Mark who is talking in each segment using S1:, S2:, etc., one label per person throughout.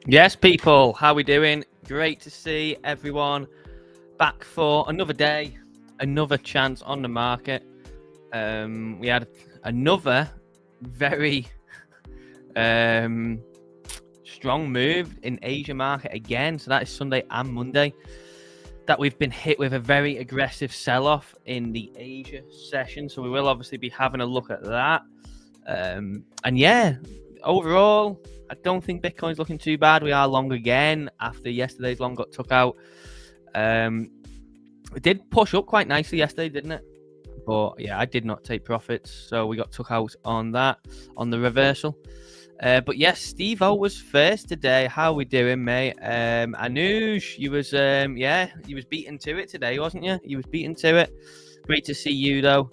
S1: Yes, people, how we doing? Great to see everyone back for another day, another chance on the market. We had another very strong move in Asia market again. So that is Sunday and Monday that we've been hit with a very aggressive sell-off in the Asia session. So we will obviously be having a look at that. And yeah, overall, I don't think Bitcoin's looking too bad. We are long again after yesterday's long got took out. It did push up quite nicely yesterday, didn't it? But yeah, I did not take profits, so we got took out on that, on the reversal. But yes, Steve-O was first today. How we doing, mate? Anuj, you was you was beaten to it today, wasn't you? You was beaten to it. Great to see you though.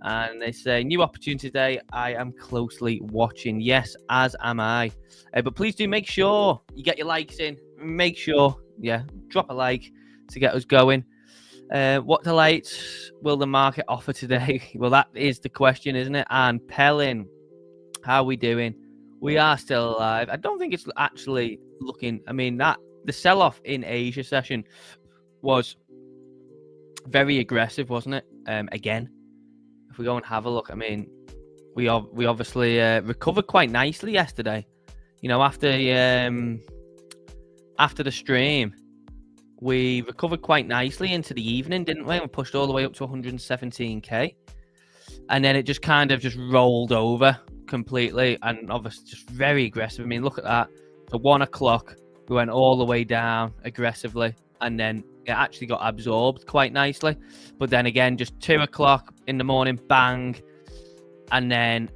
S1: And they say, new opportunity today. I am closely watching. Yes, as am I. But please do make sure you get your likes in. Make sure, drop a like to get us going. What delights will the market offer today? Well, that is the question, isn't it? And Pellin, how are we doing? We are still alive. I don't think it's actually looking... I mean, that the sell-off in Asia session was very aggressive, wasn't it? Again, if we go and have a look, I mean, we obviously recovered quite nicely yesterday. You know, after the stream, we recovered quite nicely into the evening, didn't we? We pushed all the way up to 117k, and then it just kind of just rolled over completely, and obviously just very aggressive. I mean, look at that. So 1 o'clock, we went all the way down aggressively, and then it actually got absorbed quite nicely. But then again, just 2 o'clock in the morning, bang, and then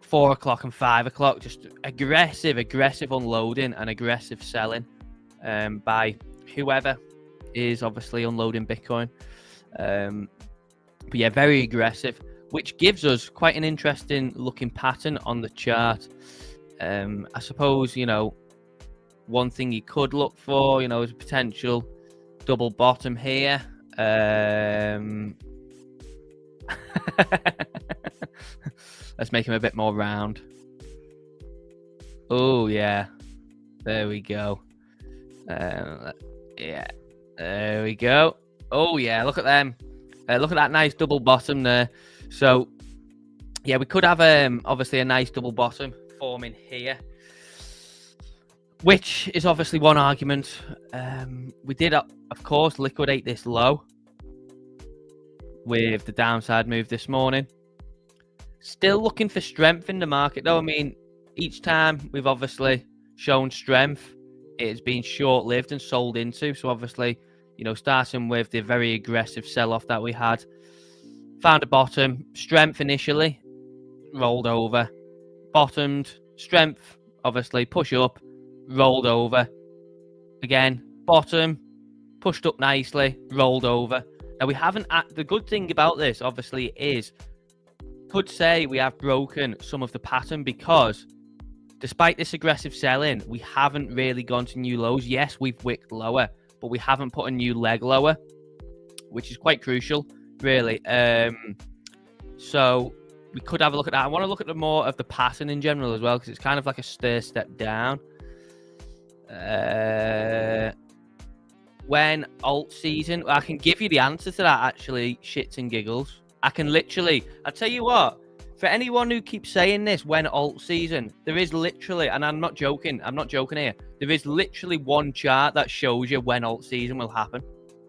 S1: 4 o'clock and 5 o'clock, just aggressive unloading and aggressive selling by whoever is obviously unloading Bitcoin. But yeah, very aggressive, which gives us quite an interesting looking pattern on the chart. I suppose, you know, one thing you could look for, you know, is a potential double bottom here. Let's make him a bit more round. Oh, yeah. There we go. Yeah. There we go. Oh, yeah. Look at them. Look at that nice double bottom there. So, yeah, we could have obviously a nice double bottom forming here, which is obviously one argument. We did, of course, liquidate this low with the downside move this morning. Still looking for strength in the market, though. I mean, each time we've obviously shown strength, it's been short-lived and sold into. So obviously, you know, starting with the very aggressive sell-off that we had, found a bottom, strength initially, rolled over, bottomed, strength, obviously, push up, rolled over, again, bottom, pushed up nicely, rolled over. Now, we haven't, the good thing about this, obviously, is, could say we have broken some of the pattern, because despite this aggressive selling, we haven't really gone to new lows. Yes, we've wicked lower, but we haven't put a new leg lower, which is quite crucial, really. So we could have a look at that. I want to look at the more of the pattern in general as well, because it's kind of like a stair step down. When alt season, I can give you the answer to that, actually, shits and giggles. I can literally, I'll tell you what, for anyone who keeps saying this, when alt season, there is literally, and I'm not joking here, there is literally one chart that shows you when alt season will happen.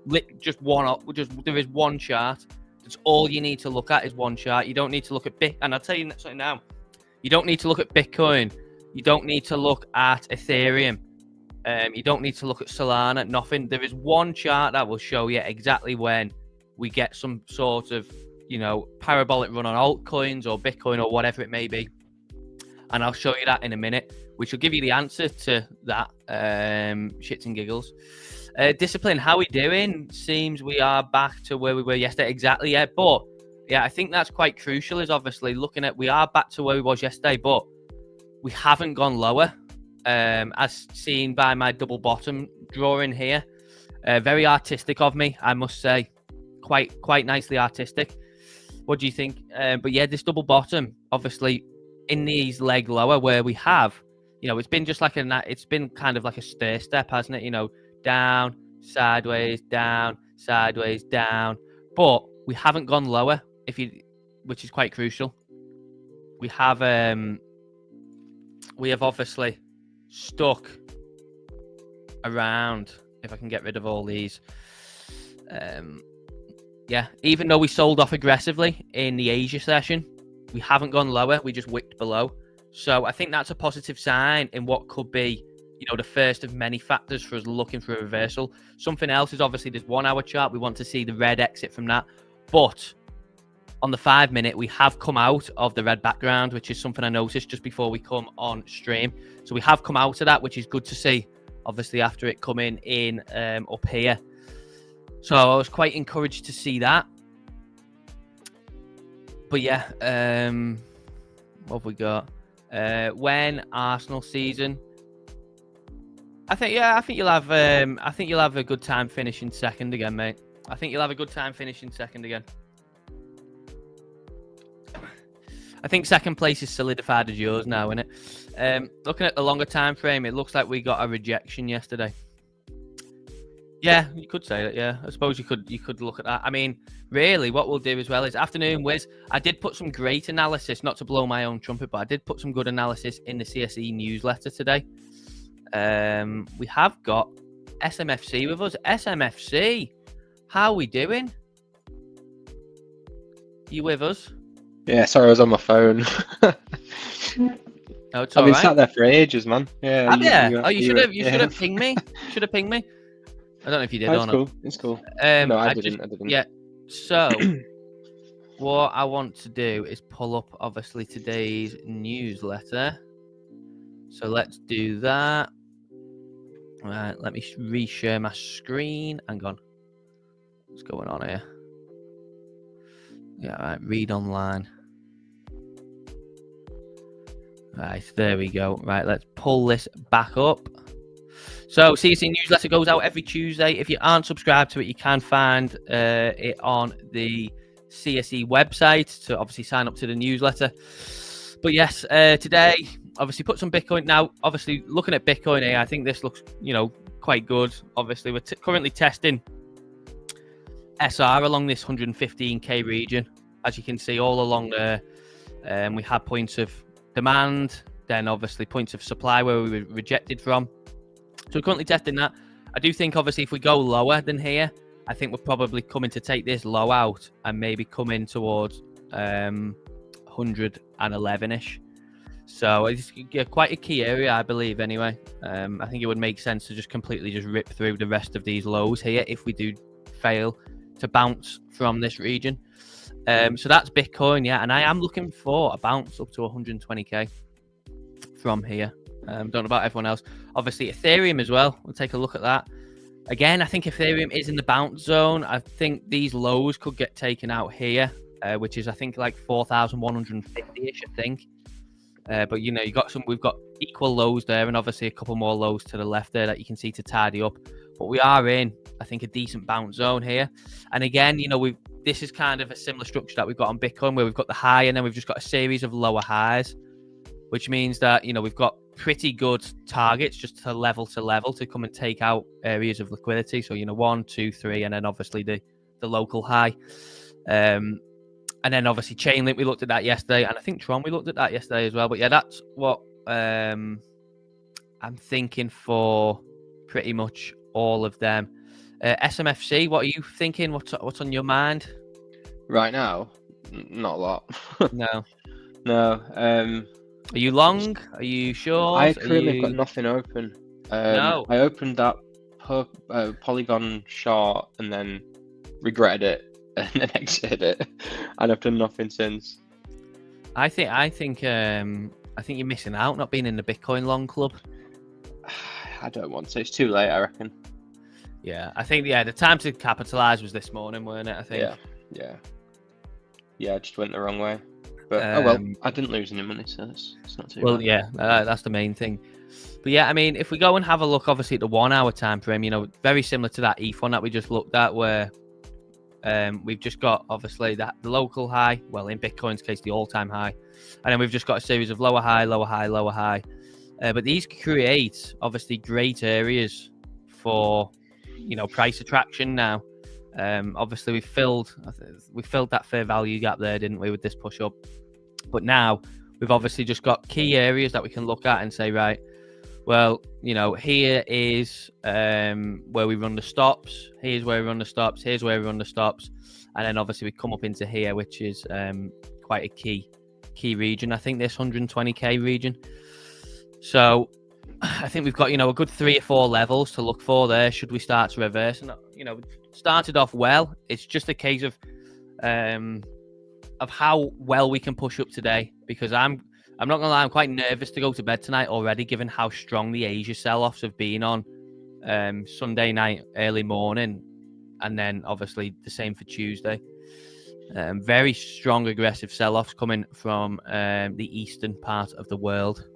S1: There is one chart. That's all you need to look at, is one chart. You don't need to look at and I'll tell you something now. You don't need to look at Bitcoin. You don't need to look at Ethereum. You don't need to look at Solana, nothing. There is one chart that will show you exactly when we get some sort of, you know, parabolic run on altcoins or Bitcoin or whatever it may be. And I'll show you that in a minute, which will give you the answer to that. Shits and giggles. Discipline, how we doing? Seems we are back to where we were yesterday. Exactly, yeah. But yeah, I think that's quite crucial, is obviously looking at, we are back to where we was yesterday, but we haven't gone lower. As seen by my double bottom drawing here. Very artistic of me, I must say. Quite nicely artistic. What do you think? But yeah, this double bottom, obviously, in these leg lower, where we have, you know, it's been just like it's been kind of like a stair step, hasn't it? You know, down, sideways, down, sideways, down. But we haven't gone lower, which is quite crucial. We have obviously stuck around, if I can get rid of all these. Yeah, even though we sold off aggressively in the Asia session, we haven't gone lower. We just wicked below. So I think that's a positive sign in what could be, you know, the first of many factors for us looking for a reversal. Something else is obviously this 1 hour chart. We want to see the red exit from that. But on the 5 minute, we have come out of the red background, which is something I noticed just before we come on stream. So we have come out of that, which is good to see, obviously, after it coming in up here. So I was quite encouraged to see that. But yeah, what have we got? When Arsenal season, I think you'll have a good time finishing second again, mate. I think you'll have a good time finishing second again. I think second place is solidified as yours now, isn't it? Looking at the longer time frame, it looks like we got a rejection yesterday. Yeah, you could say that. Yeah, I suppose you could look at that. I mean, really, what we'll do as well is afternoon whiz. I did put some great analysis, not to blow my own trumpet, but I did put some good analysis in the CSE newsletter today. We have got SMFC with us. SMFC, how are we doing? You with us?
S2: Yeah, sorry, I was on my phone.
S1: Oh, it's
S2: I've
S1: all
S2: been
S1: right.
S2: sat there for ages, man. Yeah.
S1: You should have pinged me. Should have pinged me. I don't know if you did or
S2: It's
S1: not.
S2: cool. It's cool. No, I didn't.
S1: Yeah. So, what I want to do is pull up, obviously, today's newsletter. So let's do that. Right, let me reshare my screen. Hang on. What's going on here? Yeah, right. Read online. Right, there we go. Right, let's pull this back up. So, CSE newsletter goes out every Tuesday. If you aren't subscribed to it, you can find it on the CSE website to obviously sign up to the newsletter. But yes, today, obviously put some Bitcoin. Now, obviously, looking at Bitcoin here, I think this looks, quite good. Obviously, we're currently testing SR along this 115k region. As you can see, all along there, we had points of demand, then obviously points of supply where we were rejected from. So we're currently testing that. I do think, obviously, if we go lower than here, I think we're probably coming to take this low out and maybe come in towards 111-ish. So it's quite a key area, I believe, anyway. I think it would make sense to just completely rip through the rest of these lows here if we do fail to bounce from this region. So that's Bitcoin, yeah. And I am looking for a bounce up to 120k from here. Don't know about everyone else. Obviously, Ethereum as well. We'll take a look at that. Again, I think Ethereum is in the bounce zone. I think these lows could get taken out here, which is, I think, like 4,150-ish, I think. But, we've got equal lows there and obviously a couple more lows to the left there that you can see to tidy up. But we are in, I think, a decent bounce zone here. And again, this is kind of a similar structure that we've got on Bitcoin, where we've got the high and then we've just got a series of lower highs, which means that, we've got pretty good targets just to level to come and take out areas of liquidity. So, 1, 2, 3, and then obviously the local high. And then obviously Chainlink, we looked at that yesterday. And I think Tron, we looked at that yesterday as well. But yeah, that's what I'm thinking for pretty much all of them. SMFC, what are you thinking? What's on your mind?
S2: Right now, not a lot.
S1: No.
S2: No.
S1: Are you long? Are you short?
S2: I currently have got nothing open.
S1: No.
S2: I opened that Polygon short and then regretted it and then exited it, and I've done nothing since.
S1: I think you're missing out not being in the Bitcoin long club.
S2: I don't want to. It's too late, I reckon.
S1: Yeah, I think the time to capitalize was this morning, weren't it? I think.
S2: Yeah. I just went the wrong way. But oh well, I didn't lose any money, so it's not too bad.
S1: Well, yeah, that's the main thing. But yeah, I mean, if we go and have a look, obviously at the 1 hour time frame, very similar to that ETH one that we just looked at, where we've just got obviously the local high, well, in Bitcoin's case, the all-time high, and then we've just got a series of lower high, lower high, lower high. But these create obviously great areas for price attraction now. Obviously we filled that fair value gap there, didn't we, with this push up? But now we've obviously just got key areas that we can look at and say, right, well, here is where we run the stops. Here's where we run the stops. Here's where we run the stops. And then obviously we come up into here, which is quite a key region. I think this 120k region. So I think we've got, a good 3 or 4 levels to look for there. Should we start to reverse? And, started off well. It's just a case of how well we can push up today, because I'm not gonna lie, I'm quite nervous to go to bed tonight already, given how strong the Asia sell-offs have been on Sunday night, early morning, and then obviously the same for Tuesday. Very strong, aggressive sell-offs coming from the eastern part of the world.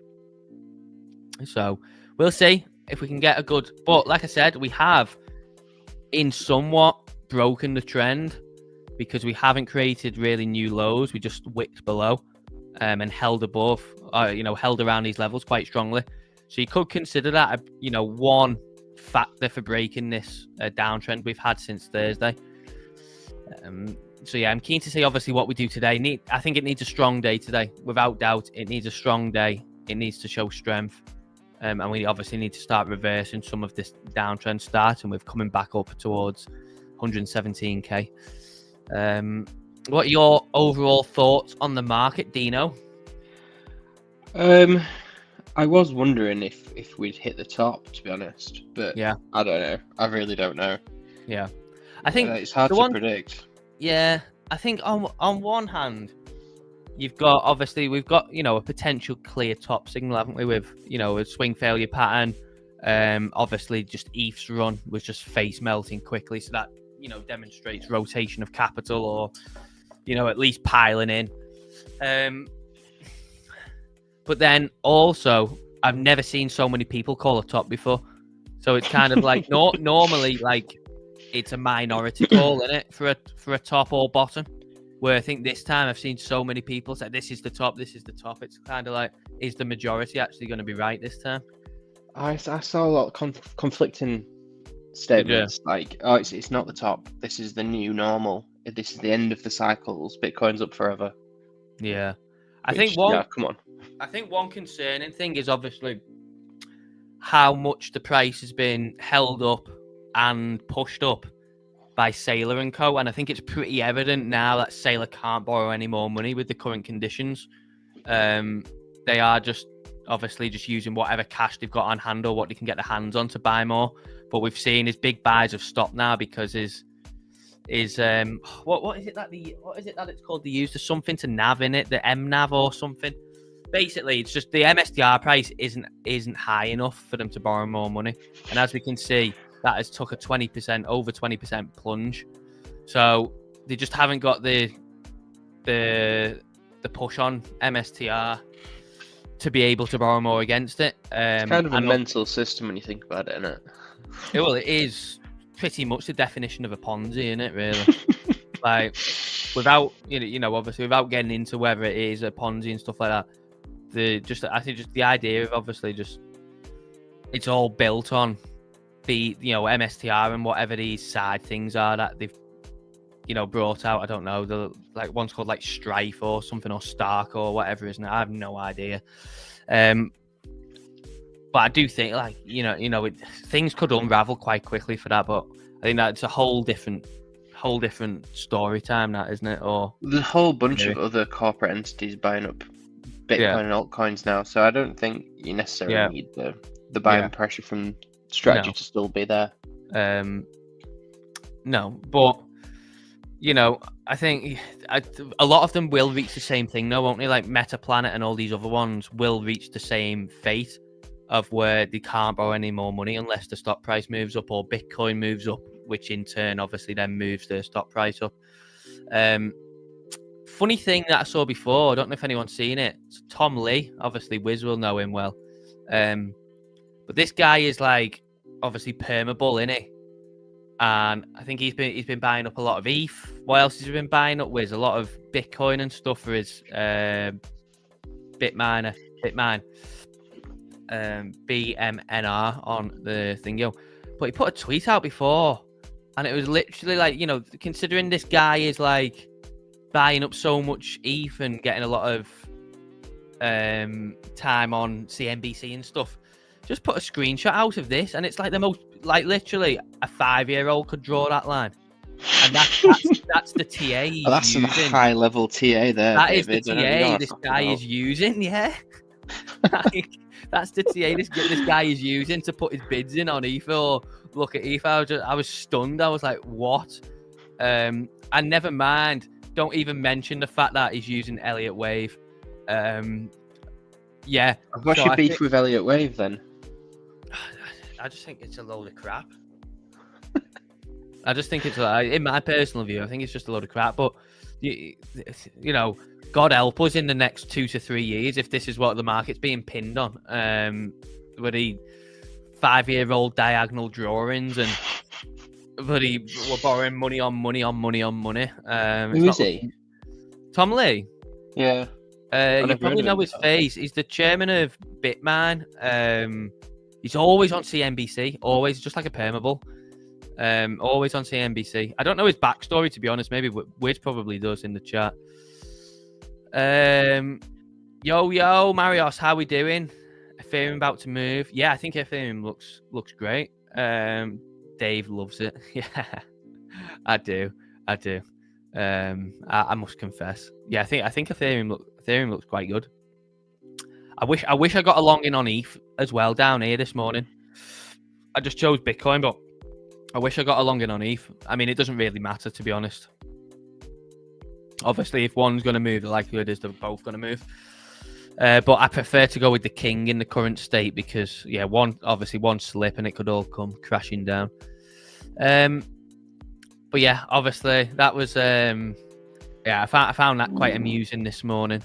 S1: So we'll see if we can get a good. But like I said, we have in somewhat broken the trend, because we haven't created really new lows. We just wicked below and held above, held around these levels quite strongly. So you could consider that, one factor for breaking this downtrend we've had since Thursday. So yeah, I'm keen to see obviously what we do today. I think it needs a strong day today, without doubt. It needs a strong day. It needs to show strength, and we obviously need to start reversing some of this downtrend, starting with coming back up towards 117k. What are your overall thoughts on the market, Dino?
S2: I was wondering if we'd hit the top, to be honest, but
S1: yeah,
S2: I don't know. I really don't know.
S1: Yeah, I think
S2: it's hard to predict.
S1: Yeah, I think on one hand, we've got a potential clear top signal, haven't we? With a swing failure pattern. Obviously, just ETH's run was just face melting quickly, so that demonstrates rotation of capital, or at least piling in. But then also, I've never seen so many people call a top before, so it's kind of like normally like it's a minority call, isn't it, for a top or bottom? Where I think this time I've seen so many people say this is the top, this is the top. It's kind of like, is the majority actually going to be right this time?
S2: I saw a lot of conflicting statements, like, oh, it's not the top. This is the new normal. This is the end of the cycles. Bitcoin's up forever.
S1: Yeah,
S2: come on.
S1: I think one concerning thing is obviously how much the price has been held up and pushed up by Sailor and Co. And I think it's pretty evident now that Sailor can't borrow any more money with the current conditions. They are just using whatever cash they've got on hand or what they can get their hands on to buy more. But we've seen his big buys have stopped now because what is it that it's called? They use the something to nav in it, the MNAV or something. Basically, it's just the MSTR price isn't high enough for them to borrow more money. And as we can see, that has took a over 20% plunge. So they just haven't got the push on MSTR to be able to borrow more against it.
S2: It's kind of a mental system when you think about it, isn't it?
S1: Well, it is pretty much the definition of a Ponzi, isn't it, really? Like, without obviously without getting into whether it is a Ponzi and stuff like that, I think the idea of obviously just it's all built on the MSTR and whatever these side things are that they've brought out. I don't know, one's called like Strife or something, or Stark or whatever, isn't it? I have no idea. But I do think things could unravel quite quickly for that. But I think that's a whole different story time, that, isn't it? Or
S2: the whole bunch of other corporate entities buying up Bitcoin and altcoins now. So I don't think you necessarily need the buying pressure from strategy to still be there.
S1: No, but I think a lot of them will reach the same thing, though, won't they? Like Metaplanet and all these other ones will reach the same fate of where they can't borrow any more money unless the stock price moves up or Bitcoin moves up, which in turn obviously then moves the stock price up. Funny thing that I saw before, I don't know if anyone's seen it. It's Tom Lee, obviously Wiz will know him well. But this guy is like obviously permabull, innit? And I think he's been buying up a lot of ETH. What else has he been buying up with? A lot of Bitcoin and stuff for his Bitmine, BMNR on the thing, But he put a tweet out before, and it was literally like, considering this guy is like buying up so much ETH and getting a lot of time on CNBC and stuff, just put a screenshot out of this, and it's like the most, like literally a 5-year-old could draw that line, and that's the TA he's
S2: that's
S1: using.
S2: Some high level TA there.
S1: That
S2: David.
S1: is the TA this guy is using. Yeah, like, that's the TA this guy is using to put his bids in on ETH or look at ETH. I was stunned. I was like, what? And never mind. Don't even mention the fact that he's using Elliott Wave. Yeah.
S2: What's your beef with Elliott Wave then?
S1: I just think it's a load of crap. I just think it's, in my personal view, I think it's just a load of crap. But, God help us in the next 2 to 3 years if this is what the market's being pinned on. Where the 5-year-old diagonal drawings and we're borrowing money on money on money on money.
S2: Who is he?
S1: Tom Lee.
S2: Yeah.
S1: You probably know his face. He's the chairman of Bitmine. He's always on CNBC, always, just like a permeable. Always on CNBC. I don't know his backstory, to be honest. Maybe Wiz probably does in the chat. Yo, Marios, how we doing? Ethereum about to move. Yeah, I think Ethereum looks great. Dave loves it. Yeah, I do. I must confess. Yeah, I think Ethereum looks quite good. I wish I got a long in on ETH as well down here this morning. I just chose Bitcoin, but I wish I got a long in on ETH. I mean, it doesn't really matter, to be honest. Obviously, if one's going to move, the likelihood is they're both going to move. But I prefer to go with the king in the current state because, yeah, one slip and it could all come crashing down. But yeah, obviously that was I found that quite amusing this morning.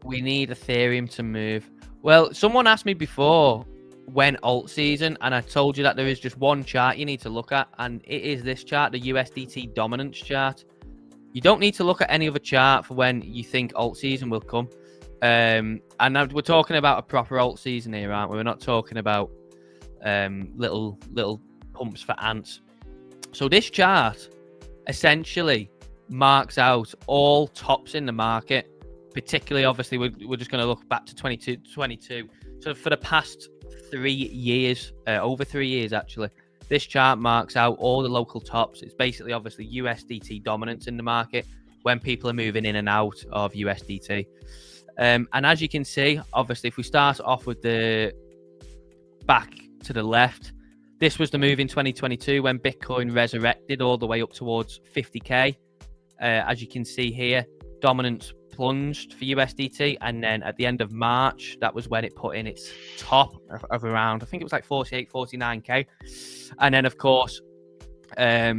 S1: We need Ethereum to move. Well, someone asked me before when alt season, and I told you that there is just one chart you need to look at, and it is this chart, the USDT dominance chart. You don't need to look at any other chart for when you think alt season will come. And now we're talking about a proper alt season here, aren't we? We're not talking about little pumps for ants. So this chart essentially marks out all tops in the market. Particularly, obviously, we're just going to look back to 22. So for the past 3 years, over 3 years actually, this chart marks out all the local tops. It's basically obviously USDT dominance in the market when people are moving in and out of USDT. And as you can see, obviously, if we start off with the back to the left, this was the move in 2022 when Bitcoin resurrected all the way up towards 50K. As you can see here, dominance plunged for USDT, and then at the end of March, that was when it put in its top of around, I think it was like 48, 49K. And then, of course, a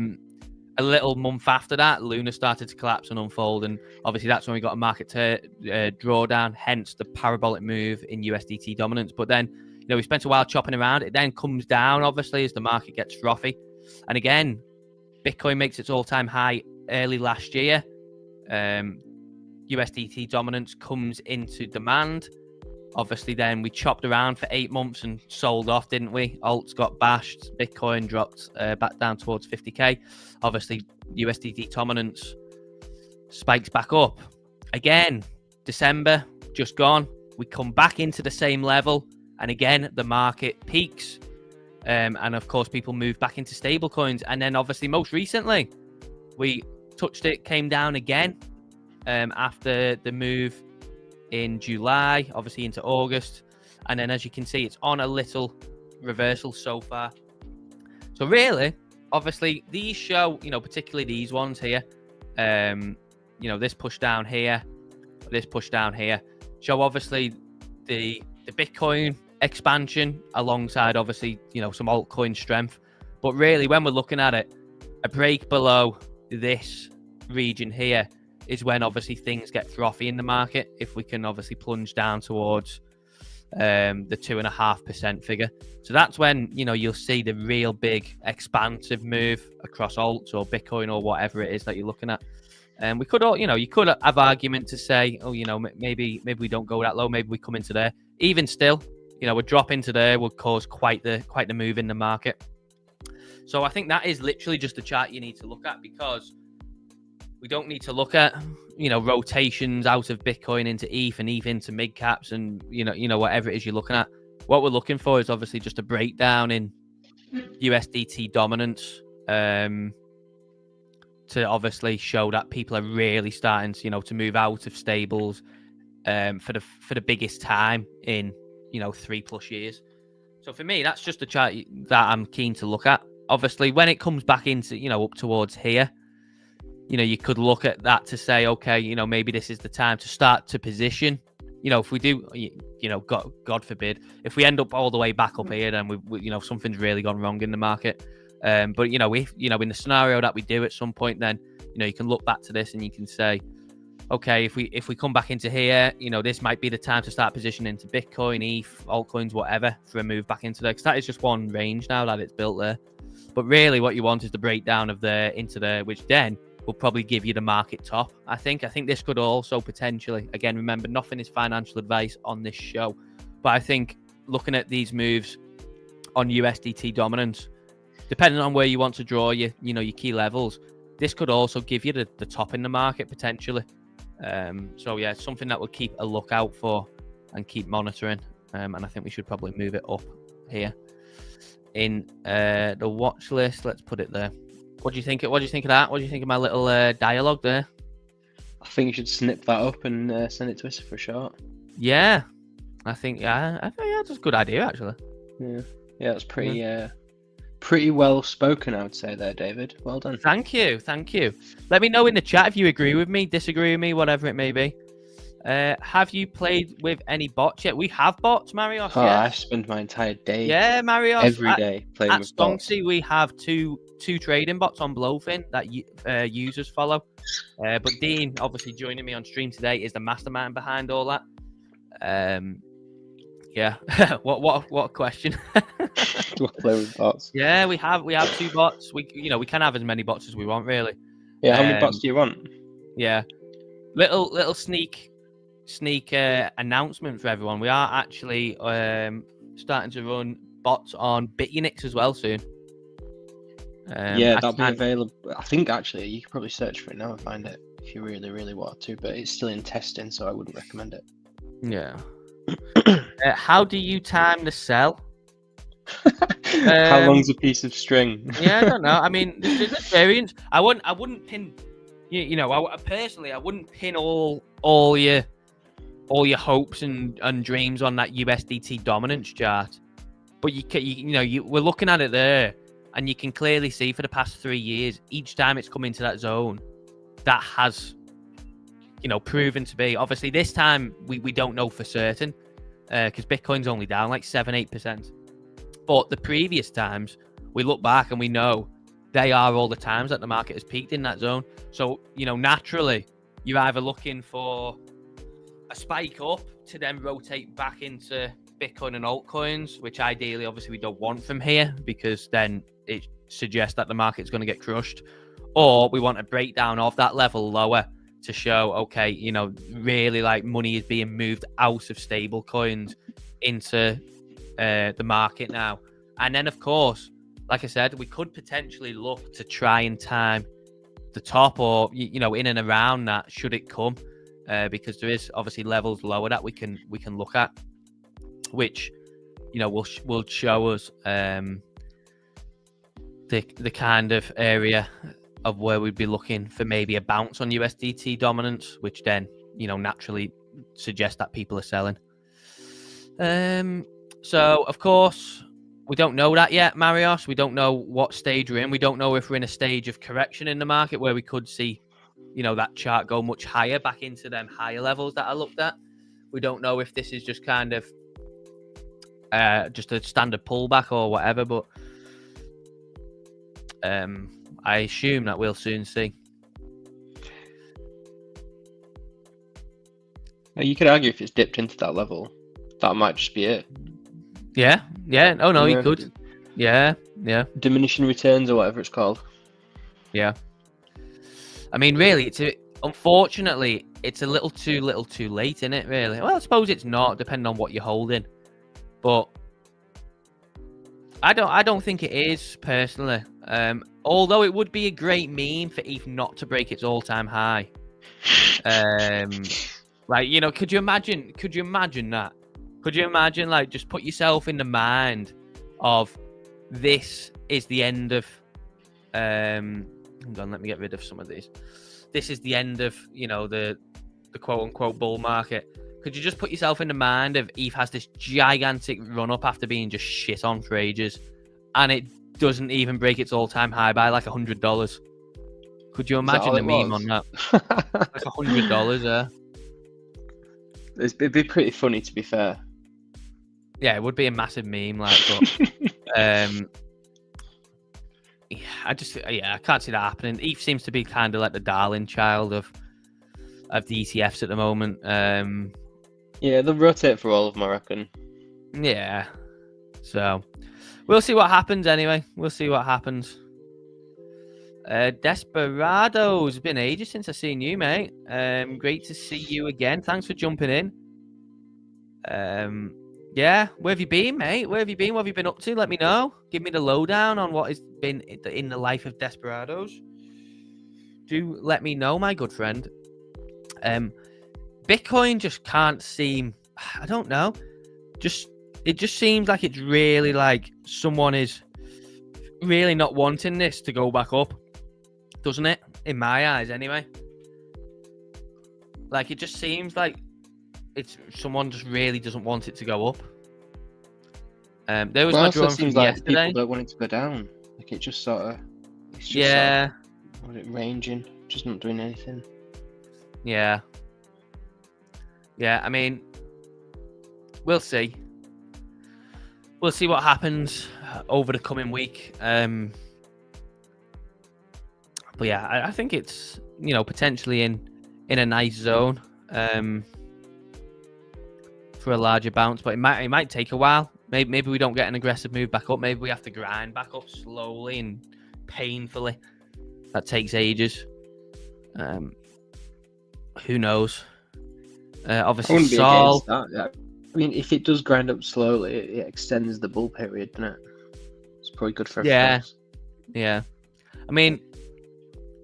S1: little month after that, Luna started to collapse and unfold, and obviously that's when we got a market drawdown, hence the parabolic move in USDT dominance. But then, you know, we spent a while chopping around. It then comes down, obviously, as the market gets frothy. And again, Bitcoin makes its all-time high early last year. USDT dominance comes into demand. Obviously, then we chopped around for 8 months and sold off, didn't we? Alts got bashed. Bitcoin dropped back down towards 50K. Obviously, USDT dominance spikes back up. Again, December, just gone. We come back into the same level. And again, the market peaks. And of course, people move back into stable coins. And then obviously, most recently, we touched it, came down again. After the move in July, obviously into August. And then as you can see, it's on a little reversal so far. So really, obviously, these show, you know, particularly these ones here, you know, this push down here, show obviously the Bitcoin expansion alongside obviously, you know, some altcoin strength. But really, when we're looking at it, a break below this region here is when obviously things get frothy in the market. If we can obviously plunge down towards the 2.5% figure. So that's when, you know, you'll see the real big expansive move across alts or Bitcoin or whatever it is that you're looking at. And we could all, you know, you could have argument to say, oh, you know, maybe we don't go that low. Maybe we come into there. Even still, you know, a drop into there would cause quite the move in the market. So I think that is literally just the chart you need to look at, because we don't need to look at, you know, rotations out of Bitcoin into ETH and ETH into mid caps and, you know, whatever it is you're looking at. What we're looking for is obviously just a breakdown in USDT dominance to obviously show that people are really starting to, you know, to move out of stables for the biggest time in, you know, 3+ years. So for me, that's just a chart that I'm keen to look at. Obviously, when it comes back into, you know, up towards here, you know, you could look at that to say, okay, you know, maybe this is the time to start to position. You know, if we do, you know, God forbid, if we end up all the way back up here, then we you know, something's really gone wrong in the market. But you know, if, you know, in the scenario that we do at some point, then, you know, you can look back to this and you can say, okay, if we come back into here, you know, this might be the time to start positioning into Bitcoin, ETH, altcoins, whatever, for a move back into there, because that is just one range now that it's built there. But really, what you want is the breakdown of there into there, which then will probably give you the market top. I think this could also potentially, again, remember, nothing is financial advice on this show, but I think looking at these moves on USDT dominance, depending on where you want to draw your key levels, this could also give you the top in the market potentially. So yeah, it's something that we'll keep a lookout for and keep monitoring. And I think we should probably move it up here in the watch list. Let's put it there. What do you think? What do you think of that? What do you think of my little dialogue there?
S2: I think you should snip that up and send it to us for a short.
S1: Yeah, I think that's a good idea actually.
S2: Yeah, that's pretty well spoken, I would say there, David. Well done.
S1: Thank you. Let me know in the chat if you agree with me, disagree with me, whatever it may be. Have you played with any bots yet? We have bots, Marios.
S2: Oh,
S1: yeah.
S2: I spend my entire day.
S1: Yeah, Marios.
S2: Every day playing with bots.
S1: Stonksy, we have two trading bots on BLOFIN that users follow. But Dean, obviously joining me on stream today, is the mastermind behind all that. Yeah. what a question.
S2: Do I play with bots?
S1: Yeah, we have 2 bots. We can have as many bots as we want, really.
S2: Yeah, how many bots do you want?
S1: Yeah. Little sneak announcement for everyone. We are actually starting to run bots on BitUnix as well soon.
S2: That'll be available. I think actually you could probably search for it now and find it if you really, really want to, but it's still in testing, so I wouldn't recommend it.
S1: Yeah. How do you time the sell?
S2: How long's a piece of string?
S1: Yeah, I don't know. I mean, there's a variance. I wouldn't pin. Personally, I wouldn't pin all your hopes and dreams on that USDT dominance chart. But we're looking at it there, and you can clearly see for the past 3 years, each time it's come into that zone, that has, proven to be. Obviously, this time we don't know for certain, because Bitcoin's only down like 7-8%. But the previous times, we look back and we know they are all the times that the market has peaked in that zone. So, naturally, you're either looking for a spike up to then rotate back into Bitcoin and altcoins, which ideally, obviously, we don't want from here, because then it suggests that the market's going to get crushed. Or we want a breakdown of that level lower to show, okay, really like money is being moved out of stable coins into the market now. And then, of course, like I said, we could potentially look to try and time the top, or in and around that, should it come, because there is obviously levels lower that we can look at, which will show us the kind of area of where we'd be looking for maybe a bounce on USDT dominance, which then naturally suggests that people are selling. So of course, we don't know that yet, Marios. We don't know what stage we're in. We don't know if we're in a stage of correction in the market where we could see, that chart go much higher, back into them higher levels that I looked at. We don't know if this is just kind of just a standard pullback or whatever, but I assume that we'll soon see.
S2: You could argue if it's dipped into that level, that might just be it.
S1: Yeah. Oh no, you could. Yeah.
S2: Diminishing returns or whatever it's called.
S1: Yeah. I mean, really, unfortunately, it's a little too late, isn't it? Really. Well, I suppose it's not, depending on what you're holding. But I don't think it is, personally. Although it would be a great meme for ETH not to break its all-time high. Could you imagine that? Could you imagine, just put yourself in the mind of this is the end of hang on, let me get rid of some of these. This is the end of, the quote-unquote bull market. Could you just put yourself in the mind of ETH has this gigantic run-up after being just shit on for ages, and it doesn't even break its all-time high by like $100? Could you imagine the meme on that? Like $100, yeah.
S2: It'd be pretty funny, to be fair.
S1: Yeah, it would be a massive meme, but I can't see that happening. ETH seems to be kind of like the darling child of the ETFs at the moment.
S2: Yeah, they'll rotate for all of them, I reckon.
S1: Yeah, so we'll see what happens anyway. We'll see what happens. Desperado, it's been ages since I've seen you, mate. Great to see you again. Thanks for jumping in. Yeah, where have you been, mate? Where have you been? What have you been up to? Let me know. Give me the lowdown on what has been in the life of Desperados. Do let me know, my good friend. Bitcoin just can't seem. I don't know. It just seems like it's really like someone is really not wanting this to go back up, doesn't it? In my eyes, anyway. Like it just seems like it's someone just really doesn't want it to go up. There was my drawing from yesterday.
S2: People don't want it to go down. Like it just sort of, it's just
S1: yeah,
S2: sort of, ranging, just not doing anything.
S1: Yeah. I mean, we'll see. We'll see what happens over the coming week. But yeah, I think it's potentially in a nice zone. For a larger bounce, but it might take a while. Maybe we don't get an aggressive move back up. Maybe we have to grind back up slowly and painfully. That takes ages. Who knows? Obviously, Sol.
S2: I mean, if it does grind up slowly, it extends the bull period, doesn't it? It's probably good for everyone.
S1: Yeah. I mean,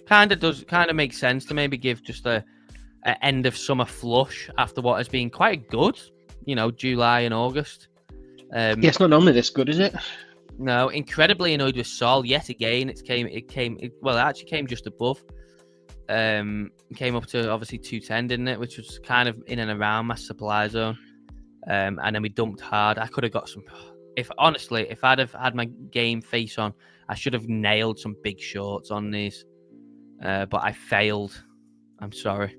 S1: kind of makes sense to maybe give just a end of summer flush after what has been quite good. July and August.
S2: Yeah, it's not normally this good, is it?
S1: No, incredibly annoyed with Sol yet again. It actually came just above. It came up to obviously 210, didn't it? Which was kind of in and around my supply zone. And then we dumped hard. I could have got some. If I'd have had my game face on, I should have nailed some big shorts on these. But I failed. I'm sorry.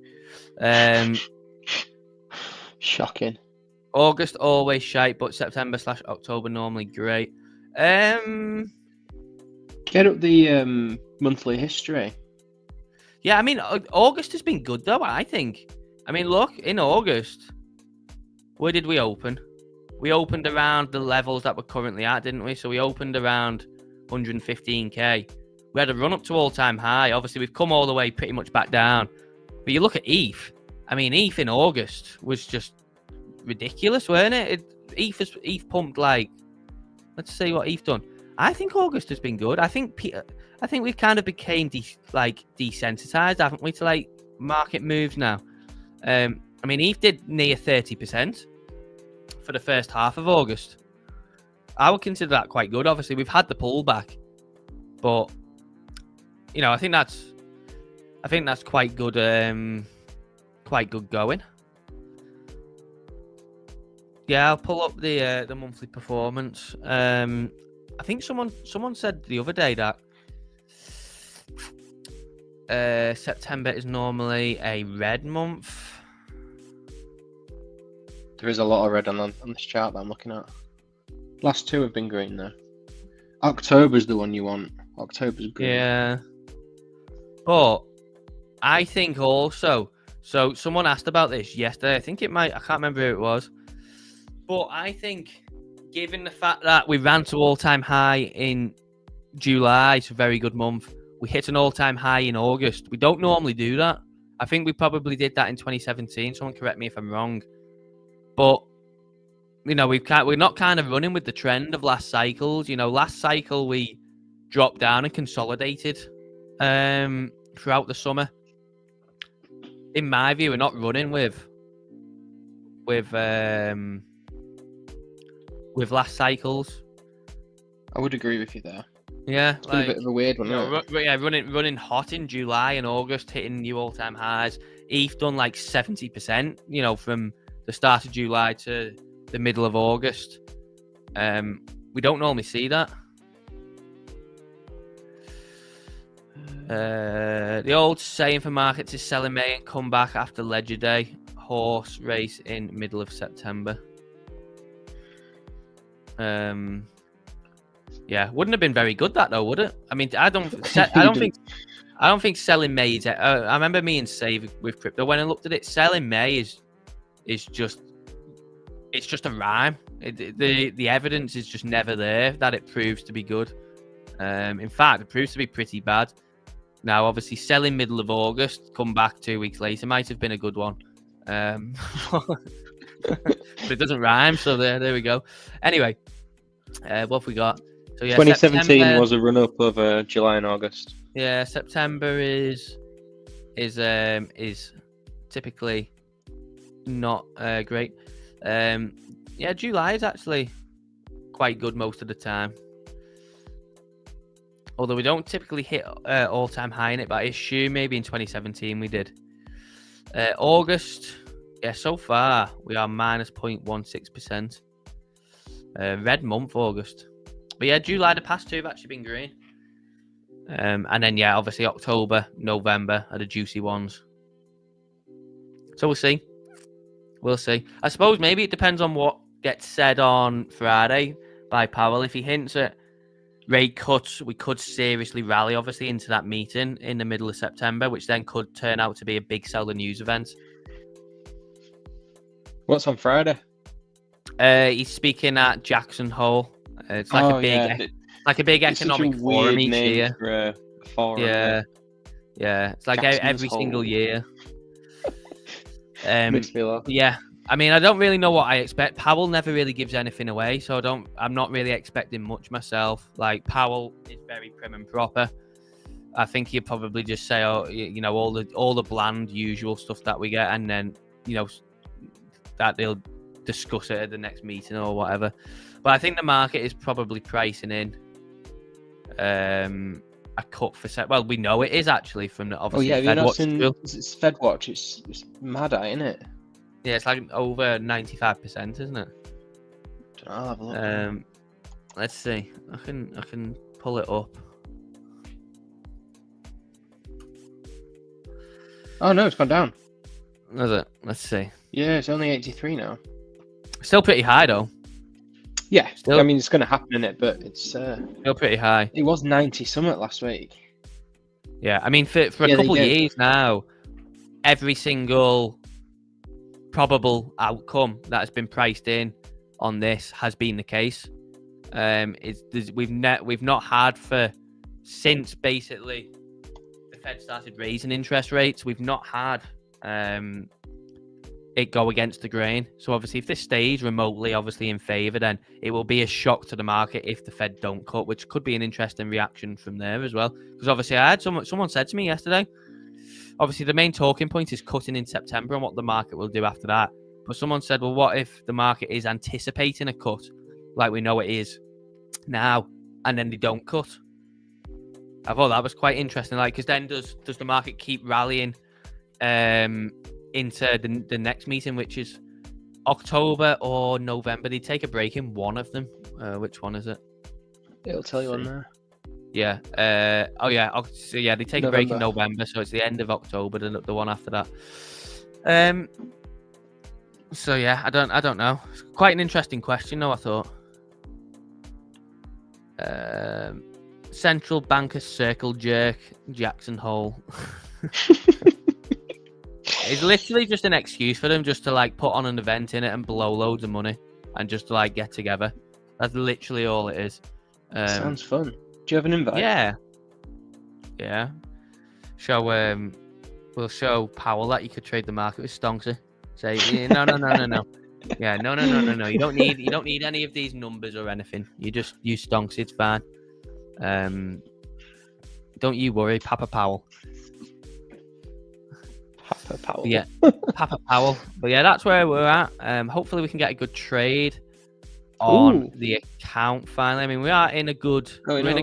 S2: Shocking.
S1: August always shite, but September/October normally great.
S2: Get up the monthly history.
S1: Yeah, I mean, August has been good though, I think. I mean, look, in August, where did we open? We opened around the levels that we're currently at, didn't we? So we opened around 115k. We had a run up to all-time high. Obviously, we've come all the way pretty much back down. But you look at ETH. I mean, ETH in August was just ridiculous, weren't it? ETH pumped like, let's see what ETH done. I think August has been good. I think we've kind of became desensitized, haven't we, to like market moves now. I mean, ETH did near 30% for the first half of August. I would consider that quite good. Obviously, we've had the pullback, but I think that's quite good. Quite good going. Yeah, I'll pull up the monthly performance. I think someone said the other day that September is normally a red month.
S2: There is a lot of red on this chart that I'm looking at. Last two have been green though. October's the one you want. October's green.
S1: Yeah. But I think also, so someone asked about this yesterday. I can't remember who it was. But I think, given the fact that we ran to all-time high in July, it's a very good month. We hit an all-time high in August. We don't normally do that. I think we probably did that in 2017. Someone correct me if I'm wrong. But, we're not kind of running with the trend of last cycles. Last cycle we dropped down and consolidated throughout the summer. In my view, we're not running with last cycles.
S2: I would agree with you there.
S1: Yeah,
S2: it's been a bit of a weird one,
S1: running hot in July and August, hitting new all-time highs. ETH done like 70%, from the start of July to the middle of August. We don't normally see that. The old saying for markets is sell in May and come back after Ledger Day. Horse race in middle of September. Yeah, wouldn't have been very good that though, would it? I mean, I don't think selling May is. I remember me and Save with crypto when I looked at it. Selling May is just a rhyme. The evidence is just never there that it proves to be good. In fact, it proves to be pretty bad. Now, obviously, selling middle of August, come back 2 weeks later might have been a good one. but it doesn't rhyme, so there we go. Anyway, what have we got? So yeah,
S2: 2017
S1: September,
S2: was a run-up of July and August.
S1: yeah, September is typically not great. Yeah, July is actually quite good most of the time. Although we don't typically hit all-time high in it, but I assume maybe in 2017 we did. August, yeah, so far we are minus 0.16%. Red month, August. But yeah, July, the past two have actually been green. And then, yeah, obviously October, November are the juicy ones. So we'll see. We'll see. I suppose maybe it depends on what gets said on Friday by Powell. If he hints at rate cuts, we could seriously rally, obviously, into that meeting in the middle of September, which then could turn out to be a big seller news event.
S2: What's on Friday?
S1: He's speaking at Jackson Hole. It's like a big economic forum each year.
S2: For a forum,
S1: yeah. It's like every single year.
S2: Makes me laugh.
S1: Yeah. I mean, I don't really know what I expect. Powell never really gives anything away, so I'm not really expecting much myself. Like, Powell is very prim and proper. I think he'll probably just say, oh, you know, all the bland usual stuff that we get, and then, you know, that they'll discuss it at the next meeting or whatever. But I think the market is probably pricing in a cut for set. Well, we know it is actually from the obviously.
S2: Oh yeah,
S1: Fed Watch.
S2: It's Fed Watch. It's mad, isn't it?
S1: Yeah, it's like over 95%, isn't it?
S2: I'll have a look.
S1: Let's see. I can pull it up.
S2: Oh no, it's gone down.
S1: Is it? Let's see.
S2: Yeah, it's only 83 now.
S1: Still pretty high though.
S2: Yeah,
S1: still,
S2: I mean it's going to happen in it, but it's
S1: still pretty high.
S2: It was 90 something last week.
S1: Yeah, I mean for a couple of years now, every single probable outcome that has been priced in on this has been the case. We've not had since basically the Fed started raising interest rates. We've not had it go against the grain. So obviously, if this stays remotely, obviously in favour, then it will be a shock to the market if the Fed don't cut, which could be an interesting reaction from there as well. Because obviously, I had someone said to me yesterday, obviously the main talking point is cutting in September and what the market will do after that. But someone said, well, what if the market is anticipating a cut, like we know it is now, and then they don't cut? I thought that was quite interesting, like, because then does the market keep rallying into the next meeting, which is October or November? They take a break in one of them. Which one is it?
S2: It'll tell you on there.
S1: Yeah. So yeah, they take a break in November, so it's the end of October, the one after that. So yeah, I don't know. It's quite an interesting question, though, I thought. Central bankers circle jerk Jackson Hole. It's literally just an excuse for them just to like put on an event in it and blow loads of money and just to like get together. That's literally all it is.
S2: Sounds fun. Do you have an invite?
S1: Yeah. We'll show Powell that you could trade the market with Stonksy. Say no. Yeah, no. You don't need any of these numbers or anything. You just use Stonksy. It's fine. Don't you worry, Papa Powell.
S2: Papa Powell.
S1: Yeah, Papa Powell. But yeah, that's where we're at. Hopefully we can get a good trade on the account finally. I mean, we are in a good we're in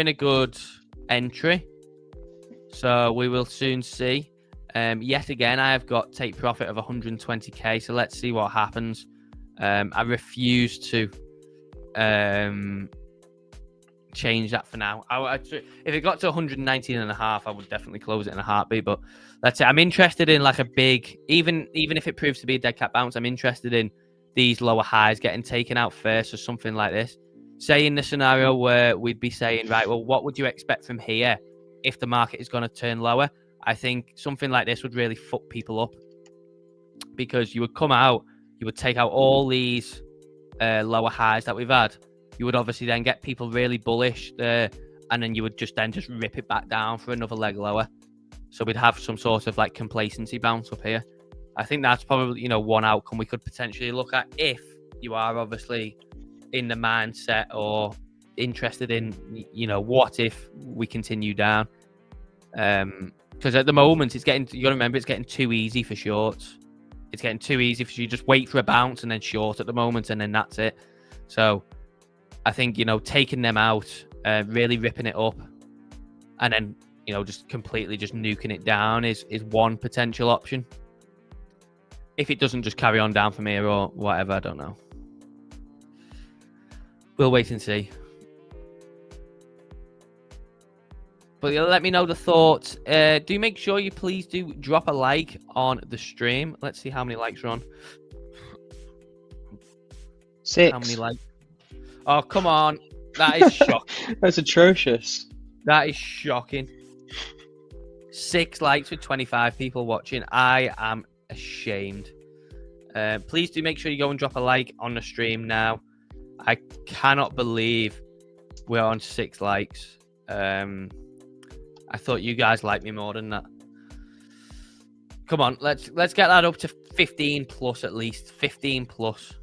S1: a good entry. So we will soon see. Yet again, I have got take profit of 120k. So let's see what happens. I refuse to change that for now. If it got to 119.5, I would definitely close it in a heartbeat. But that's it. I'm interested in like a big, even if it proves to be a dead cat bounce, I'm interested in these lower highs getting taken out first or something like this. Say in the scenario where we'd be saying, right, well, what would you expect from here if the market is going to turn lower? I think something like this would really fuck people up, because you would come out, you would take out all these lower highs that we've had. You would obviously then get people really bullish there, and then you would just rip it back down for another leg lower. So we'd have some sort of like complacency bounce up here. I think that's probably, you know, one outcome we could potentially look at if you are obviously in the mindset or interested in, you know, what if we continue down? Because at the moment it's getting, you got to remember, it's getting too easy for shorts. It's getting too easy for you just wait for a bounce and then short at the moment, and then that's it. So I think, you know, taking them out, really ripping it up, and then, you know, just completely just nuking it down is one potential option. If it doesn't just carry on down from here or whatever, I don't know. We'll wait and see. But let me know the thoughts. Do make sure you please do drop a like on the stream. Let's see how many likes are on.
S2: 6.
S1: How many likes? Oh, come on. That is shocking.
S2: That's atrocious.
S1: That is shocking. 6 likes with 25 people watching. I am ashamed. Please do make sure you go and drop a like on the stream now. I cannot believe we're on 6 likes. I thought you guys liked me more than that. Come on, let's get that up to 15 plus at least. 15 plus.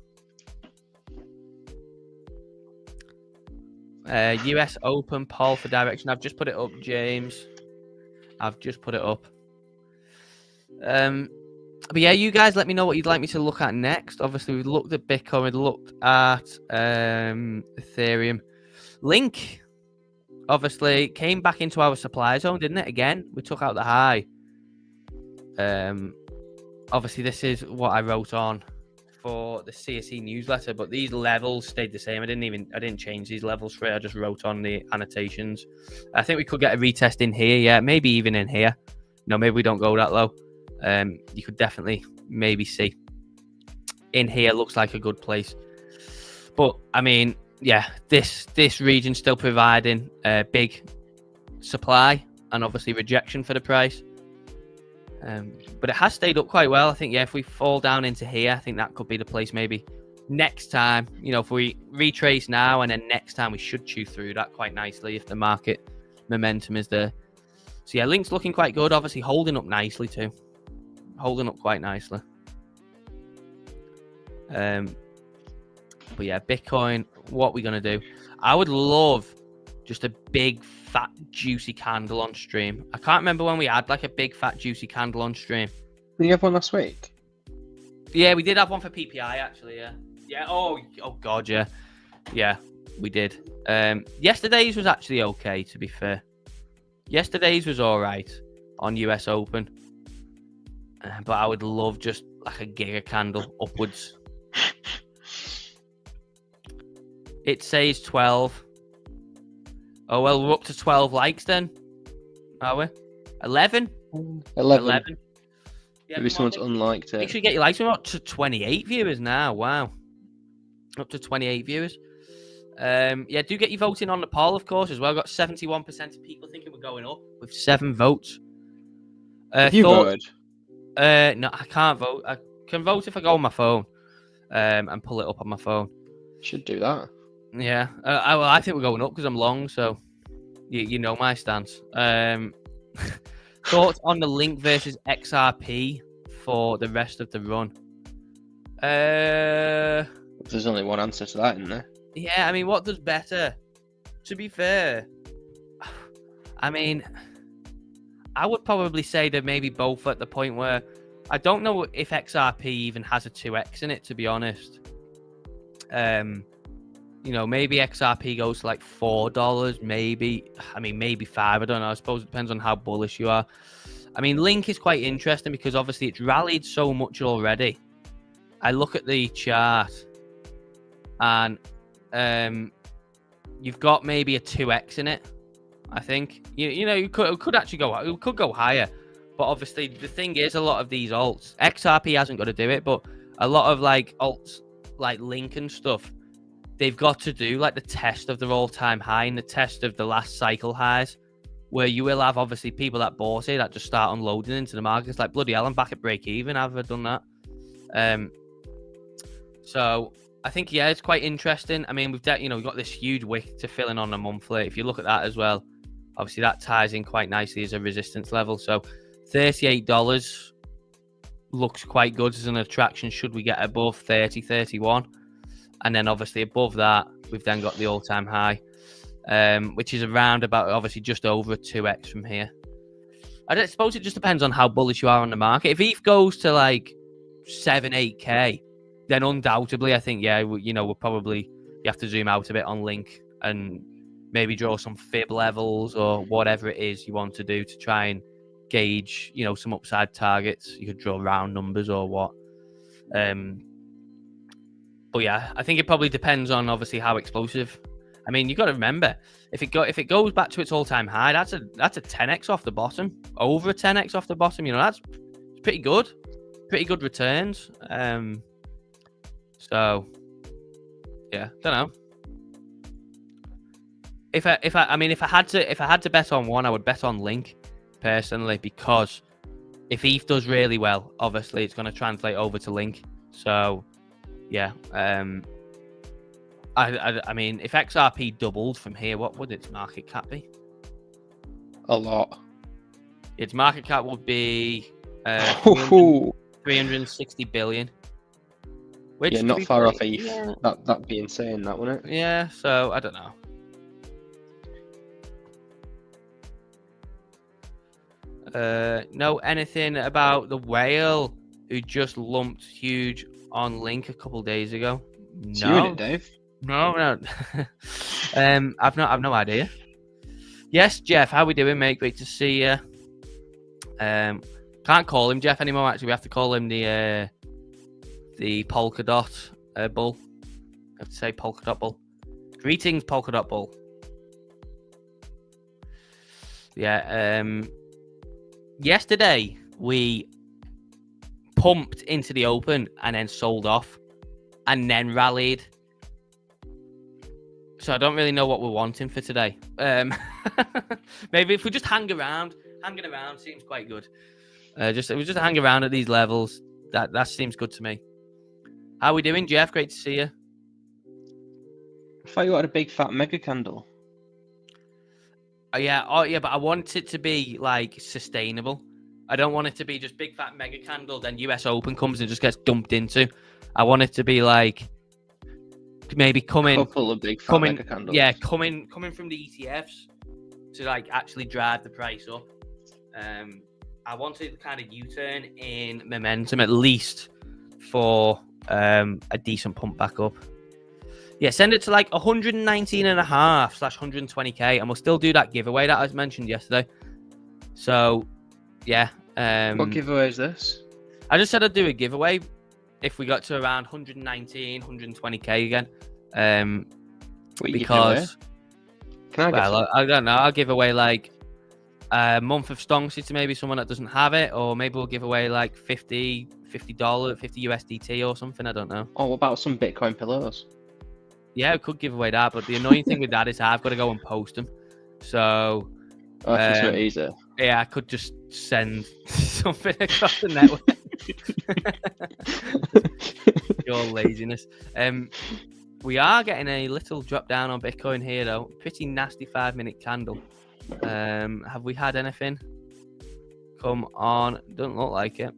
S1: US Open poll for direction. I've just put it up, James. I've just put it up. But yeah, you guys let me know what you'd like me to look at next. Obviously, we looked at Bitcoin, we looked at Ethereum. Link, obviously, came back into our supply zone, didn't it? Again, we took out the high. Obviously, this is what I wrote on for the CSE newsletter, but these levels stayed the same. I didn't change these levels for it. I just wrote on the annotations. I think we could get a retest in here, yeah, maybe even in here. No, maybe we don't go that low. You could definitely maybe see in here. Looks like a good place, but I mean, yeah, this region's still providing a big supply and obviously rejection for the price. But it has stayed up quite well. I think, yeah, if we fall down into here, I think that could be the place maybe next time. You know, if we retrace now and then next time, we should chew through that quite nicely if the market momentum is there. So yeah, Link's looking quite good. Obviously holding up nicely too. Holding up quite nicely. But yeah, Bitcoin, what we're going to do. I would love just a big, fat, juicy candle on stream. I can't remember when we had like a big, fat, juicy candle on stream.
S2: Did you have one last week?
S1: Yeah, we did have one for PPI actually, yeah. Yeah, oh God, yeah. Yeah, we did. Yesterday's was actually okay, to be fair. Yesterday's was all right on US Open. But I would love just like a giga candle upwards. It says 12. Oh, well, we're up to 12 likes then. Are we? 11?
S2: 11.
S1: Yeah,
S2: maybe someone's unliked it.
S1: Make sure you get your likes. We're up to 28 viewers now. Wow. Up to 28 viewers. Yeah, do get your voting on the poll, of course, as well. Got 71% of people thinking we're going up with 7 votes.
S2: Have you voted?
S1: No, I can't vote. I can vote if I go on my phone and pull it up on my phone.
S2: Should do that.
S1: Yeah. I think we're going up because I'm long, so you know my stance. Thoughts on the Link versus XRP for the rest of the run?
S2: There's only one answer to that, isn't there?
S1: Yeah, I mean, what does better? To be fair, I mean, I would probably say that maybe both at the point where I don't know if XRP even has a 2x in it, to be honest. You know, maybe XRP goes to like $4, maybe. I mean, maybe 5. I don't know. I suppose it depends on how bullish you are. I mean, Link is quite interesting because obviously it's rallied so much already. I look at the chart and you've got maybe a 2x in it. I think you know you could actually go. It could go higher, but obviously the thing is, a lot of these alts, XRP hasn't got to do it, but a lot of like alts like Link and stuff, they've got to do like the test of their all-time high and the test of the last cycle highs, where you will have obviously people that bought it that just start unloading into the market. It's like, bloody hell, I'm back at break even. Have I done that? So I think, yeah, it's quite interesting. I mean, we've got this huge wick to fill in on a monthly. If you look at that as well, obviously that ties in quite nicely as a resistance level. So $38 looks quite good as an attraction should we get above 30, 31. And then obviously above that, we've then got the all-time high, which is around about obviously just over a 2x from here. I suppose it just depends on how bullish you are on the market. If ETH goes to like 7, 8K, then undoubtedly, I think, yeah, we'll probably, you have to zoom out a bit on Link and maybe draw some fib levels or whatever it is you want to do to try and gauge, some upside targets. You could draw round numbers or what. But yeah, I think it probably depends on obviously how explosive. I mean, you got to remember, if it goes back to its all-time high, that's a 10x off the bottom, over a 10x off the bottom. That's pretty good returns. So yeah, don't know. If I had to bet on one, I would bet on Link personally, because if ETH does really well, obviously it's going to translate over to Link. So yeah, I mean, if XRP doubled from here, what would its market cap be?
S2: A lot.
S1: Its market cap would be 360 billion. Which,
S2: yeah, not far off ETH. Yeah. That'd be insane, that, wouldn't it?
S1: Yeah, so I don't know. Know anything about the whale who just lumped huge on Link a couple days ago?
S2: No. You in it, Dave?
S1: No. I've no idea. Yes, Jeff, how we doing, mate? Great to see you. Can't call him Jeff anymore. Actually, we have to call him the polka dot bull. I have to say polka dot bull. Greetings, polka dot bull. Yeah. Yesterday we pumped into the open and then sold off and then rallied. So I don't really know what we're wanting for today. Maybe if we just hanging around seems quite good. Just hang around at these levels. That seems good to me. How are we doing, Jeff? Great to see you.
S2: I thought you had a big fat mega candle.
S1: Yeah, but I want it to be like sustainable. I don't want it to be just big fat mega candle, then US Open comes and just gets dumped into. I want it to be like maybe coming
S2: couple of big fat mega candles.
S1: Yeah, coming from the ETFs to like actually drive the price up. I want it to kind of U-turn in momentum at least for a decent pump back up. Yeah, send it to like 119.5/120k, and we'll still do that giveaway that I mentioned yesterday. So, yeah.
S2: What giveaway is this?
S1: I just said I'd do a giveaway if we got to around 119, 120k again. Because, I don't know. I'll give away like a month of Stonksy to maybe someone that doesn't have it, or maybe we'll give away like $50 USDT or something. I don't know.
S2: Oh, what about some Bitcoin pillows?
S1: Yeah, we could give away that, but the annoying thing with that is I've got to go and post them. So,
S2: that's just easier.
S1: Yeah, I could just send something across the network. Your laziness. We are getting a little drop down on Bitcoin here, though. Pretty nasty 5-minute candle. Have we had anything come on? Doesn't look like it.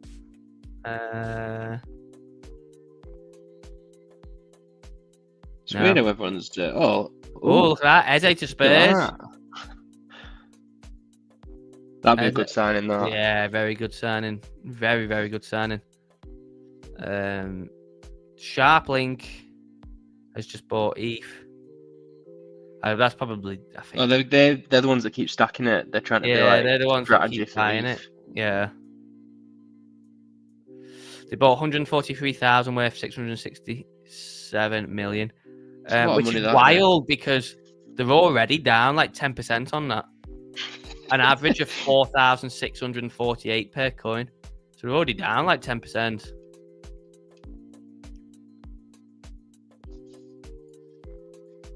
S2: It's weird how everyone's
S1: look at that. Eze to Spurs.
S2: That'd be a good signing, though.
S1: Yeah, very good signing. Very, very good signing. Sharplink has just bought ETH. That's probably, I think.
S2: Oh, they're the ones that keep stacking it. They're trying to be like,
S1: they're the ones that keep buying it. Yeah. They bought 143,000 worth 667 million. Which is wild because they're already down like 10% on that. An average of 4,648 per coin. So they're already down like 10%.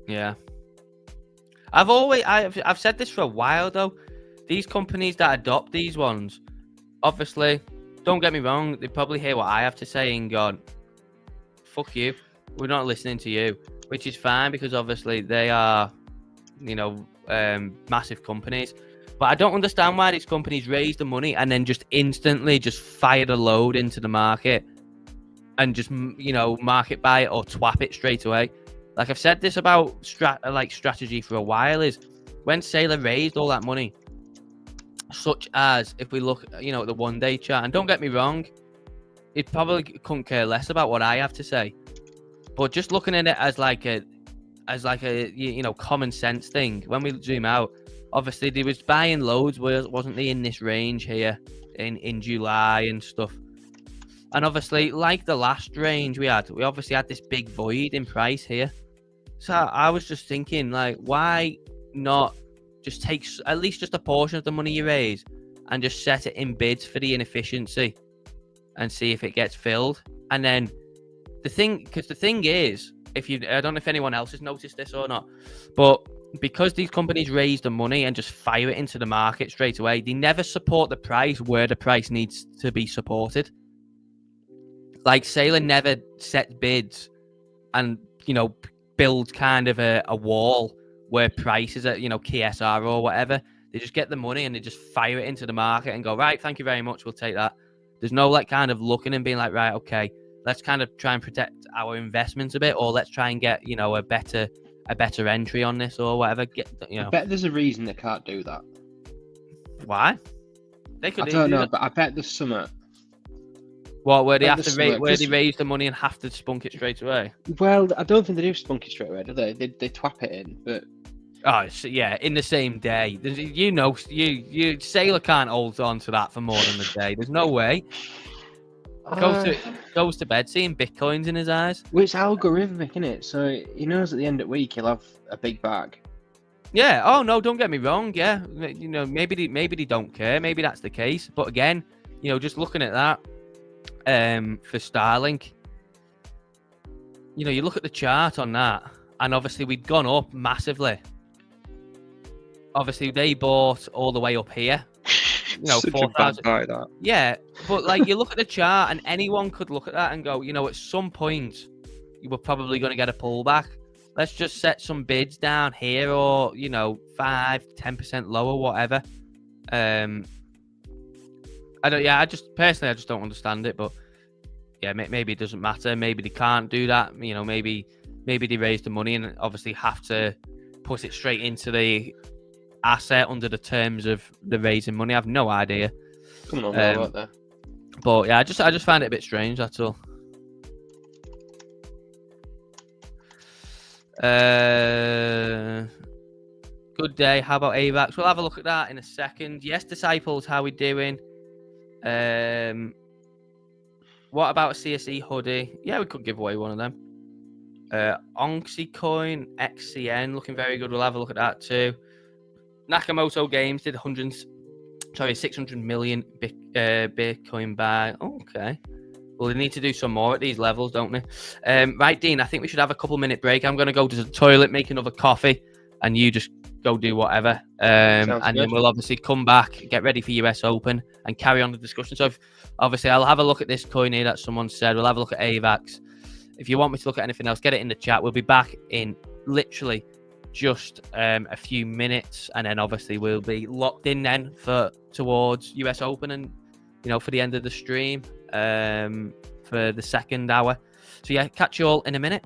S1: Yeah. I've said this for a while though. These companies that adopt these ones, obviously, don't get me wrong, they probably hear what I have to say and go, fuck you, we're not listening to you. Which is fine because obviously they are, massive companies. But I don't understand why these companies raise the money and then just instantly just fire the load into the market and just, you know, market buy it or twap it straight away. Like I've said this about strategy for a while, is when Sailor raised all that money, such as if we look, you know, at the 1 day chart, and don't get me wrong, it probably couldn't care less about what I have to say, but just looking at it as like a you know, common sense thing, when we zoom out, obviously they was buying loads, wasn't they, in this range here in July and stuff. And obviously, like the last range we obviously had this big void in price here. So I was just thinking, like, why not just take at least just a portion of the money you raise and just set it in bids for the inefficiency and see if it gets filled. And then the thing is, I don't know if anyone else has noticed this or not, but because these companies raise the money and just fire it into the market straight away, they never support the price where the price needs to be supported. Like Sailor never sets bids and, you know, builds kind of a wall where price is at, you know, KSR or whatever. They just get the money and they just fire it into the market and go, right, thank you very much, we'll take that. There's no like kind of looking and being like, right, okay, let's kind of try and protect our investments a bit, or let's try and get, you know, a better entry on this or whatever. You know,
S2: I bet there's a reason they can't do that.
S1: Why? They could.
S2: I don't know, but I bet there's some.
S1: What, where they have to they raise the money and have to spunk it straight away?
S2: Well, I don't think they do spunk it straight away, do they? They twap it in, but
S1: yeah, in the same day. You know, you Sailor can't hold on to that for more than a day. There's no way. Goes to bed seeing bitcoins in his eyes.
S2: Well, it's algorithmic, isn't it? So he knows at the end of the week he'll have a big bag.
S1: Yeah. Oh no, don't get me wrong. Yeah, you know, maybe they don't care. Maybe that's the case. But again, you know, just looking at that, for Starlink, you know, you look at the chart on that, and obviously we'd gone up massively. Obviously, they bought all the way up here. You know, 4,000. Yeah, but like you look at the chart, and anyone could look at that and go, you know, at some point, you were probably going to get a pullback. Let's just set some bids down here, or, you know, 5-10% lower, whatever. I just don't understand it, but yeah, maybe it doesn't matter. Maybe they can't do that. You know, maybe they raise the money and obviously have to put it straight into the asset under the terms of the raising money. I have no idea.
S2: Come on, about that.
S1: But yeah, I just find it a bit strange. That's all. Good day. How about AVAX? We'll have a look at that in a second. Yes, Disciples, how we doing? What about a CSE hoodie? Yeah, we could give away one of them. Stonksy coin XCN looking very good. We'll have a look at that too. Nakamoto Games did 600 million Bitcoin buy. Okay. Well, they need to do some more at these levels, don't they? Right, Dean, I think we should have a couple-minute break. I'm going to go to the toilet, make another coffee, and you just go do whatever. And then we'll obviously come back, get ready for US Open, and carry on the discussion. So, obviously, I'll have a look at this coin here that someone said. We'll have a look at AVAX. If you want me to look at anything else, get it in the chat. We'll be back in literally just a few minutes, and then obviously we'll be locked in then towards US Open and, you know, for the end of the stream, for the second hour. So yeah, catch you all in a minute.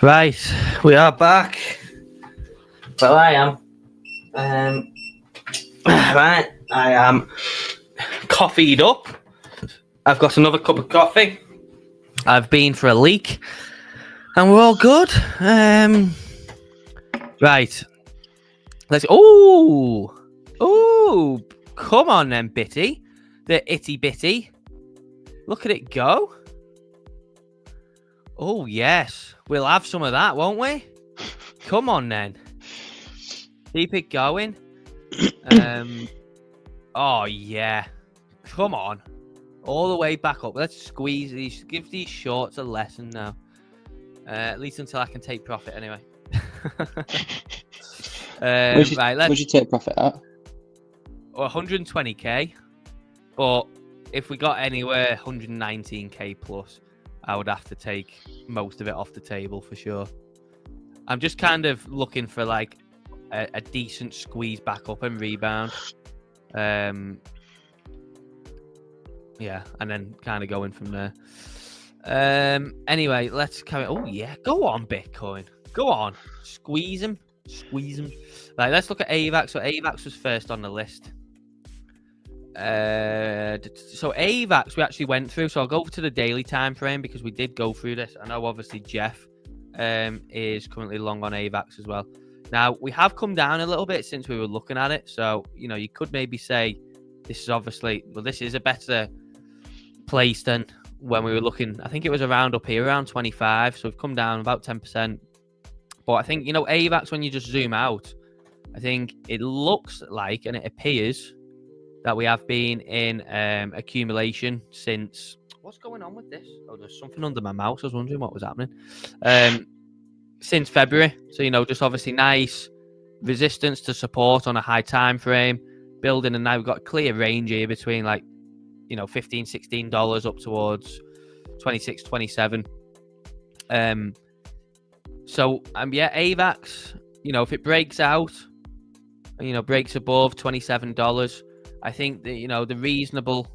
S1: Right, we are back. Well, I am. Right, I am coffeeed up. I've got another cup of coffee. I've been for a leak, and we're all good. Right, let's. Oh, come on then, Bitty, the itty bitty. Look at it go. Oh yes, we'll have some of that, won't we? Come on then. Keep it going. Oh yeah. Come on. All the way back up. Let's squeeze these. Give these shorts a lesson now. At least until I can take profit anyway.
S2: Where'd you take profit at?
S1: 120k. But if we got anywhere 119k plus, I would have to take most of it off the table for sure. I'm just kind of looking for like a decent squeeze back up and rebound. Yeah, and then kind of going from there. Anyway, let's carry. Oh yeah, go on, Bitcoin. Go on, squeeze him. Right, let's look at AVAX. So AVAX was first on the list. So AVAX we actually went through. So I'll go to the daily time frame because we did go through this. I know obviously Jeff is currently long on AVAX as well. Now we have come down a little bit since we were looking at it. So you could maybe say this is obviously this is a better place than when we were looking. I think it was around up here around 25. So we've come down about 10%. But I think AVAX when you just zoom out, I think it looks like and it appears that we have been in accumulation since. What's going on with this? Oh, there's something under my mouse. I was wondering what was happening. Since February. So, just obviously nice resistance to support on a high time frame, building, and now we've got a clear range here between like, $15, $16 up towards 26, 27. So, AVAX, if it breaks out, breaks above $27, I think that, the reasonable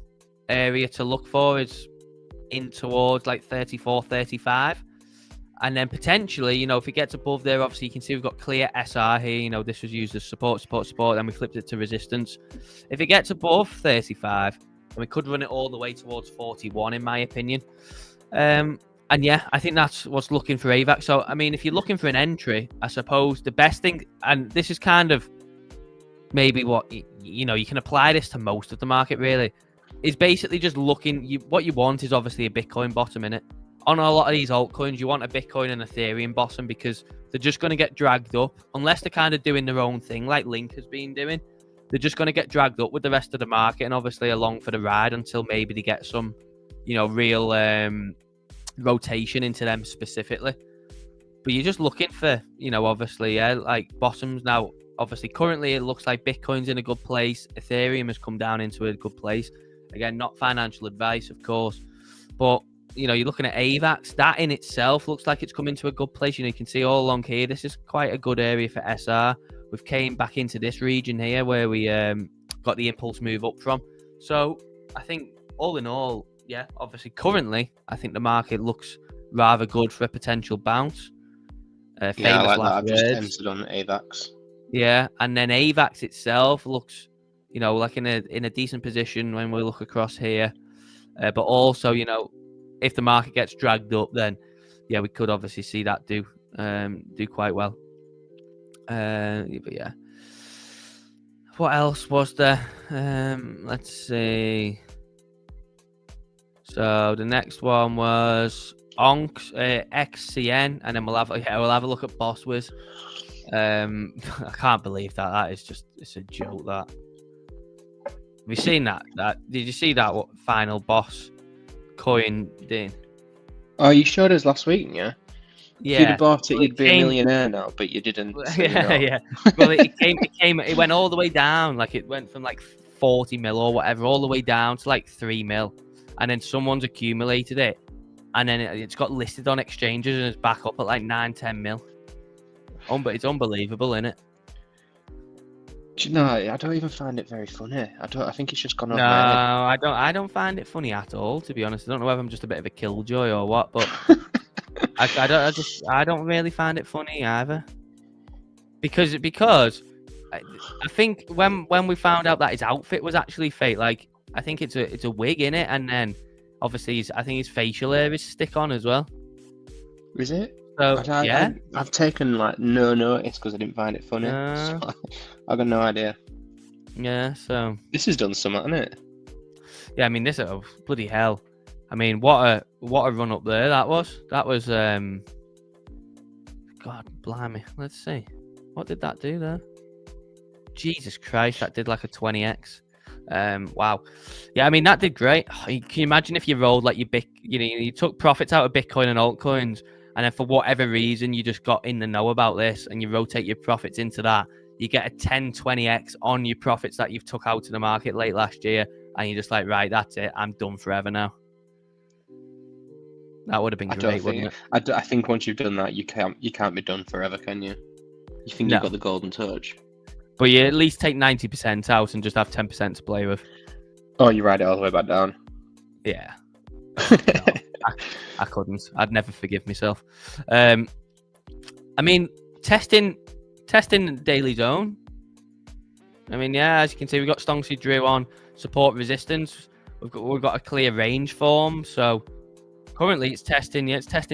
S1: area to look for is in towards like 34, 35. And then potentially, if it gets above there, obviously you can see we've got clear SR here. This was used as support. Then we flipped it to resistance. If it gets above 35, then we could run it all the way towards 41, in my opinion. And yeah, I think that's what's looking for AVAX. So, if you're looking for an entry, I suppose the best thing, and this is kind of maybe what, you can apply this to most of the market really, is basically just looking, what you want is obviously a Bitcoin bottom in it. On a lot of these altcoins, you want a Bitcoin and Ethereum bottom because they're just going to get dragged up unless they're kind of doing their own thing like Link has been doing. They're just going to get dragged up with the rest of the market and obviously along for the ride until maybe they get some, real rotation into them specifically. But you're just looking for, obviously, like bottoms. Now, obviously, currently it looks like Bitcoin's in a good place. Ethereum has come down into a good place. Again, not financial advice, of course, but you're looking at AVAX. That in itself looks like it's come into a good place. You can see all along here, this is quite a good area for SR. We've came back into this region here where we got the impulse move up from. So I think all in all, yeah, obviously currently, I think the market looks rather good for a potential bounce.
S2: I like that. I've just entered on AVAX.
S1: Yeah, and then AVAX itself looks, like in a decent position when we look across here. But also, if the market gets dragged up, then yeah, we could obviously see that do quite well. But yeah, what else was there? Let's see. So the next one was XCN, and then we'll have a look at Bosswiz. I can't believe that is just, it's a joke. That have you seen that? Did you see that? What final boss coin did?
S2: Oh, you showed us last week, yeah.
S1: Yeah.
S2: If you'd have bought it, you'd be a millionaire now, but you didn't. So
S1: yeah. Well, it went all the way down. Like it went from like 40 mil or whatever, all the way down to like 3 mil, and then someone's accumulated it, and then it's got listed on exchanges and it's back up at like 9-10 mil. But it's unbelievable, isn't it?
S2: No, I don't even find it very funny. I think it's just gone over
S1: No,
S2: my head.
S1: I don't find it funny at all, to be honest. I don't know whether I'm just a bit of a killjoy or what, but I don't really find it funny either. Because I think when we found out that his outfit was actually fake, like I think it's a wig in it, and then obviously I think his facial hair is stick on as well.
S2: Is it?
S1: So yeah,
S2: I've taken like no notice because I didn't find it funny. So, I've got no idea.
S1: Yeah, so
S2: this has done something, hasn't it?
S1: Yeah, I mean this bloody hell. I mean what a run up there that was. That was God blimey. Let's see. What did that do there? Jesus Christ, that did like a 20x. Wow. Yeah, I mean that did great. Can you imagine if you rolled like you took profits out of Bitcoin and altcoins, and then for whatever reason you just got in the know about this and you rotate your profits into that, you get a 10, 20x on your profits that you've took out of the market late last year, and you're just like, right, that's it, I'm done forever now. That would have been great, wouldn't it?
S2: I think once you've done that, you can't be done forever, can you? You think you've got the golden touch.
S1: But you at least take 90% out and just have 10% to play with.
S2: Oh, you ride it all the way back down.
S1: Yeah. No, I couldn't. I'd never forgive myself. I mean, testing daily zone. I mean, yeah, as you can see, we've got Stonksy Drew on support resistance. We've got a clear range form. So currently it's testing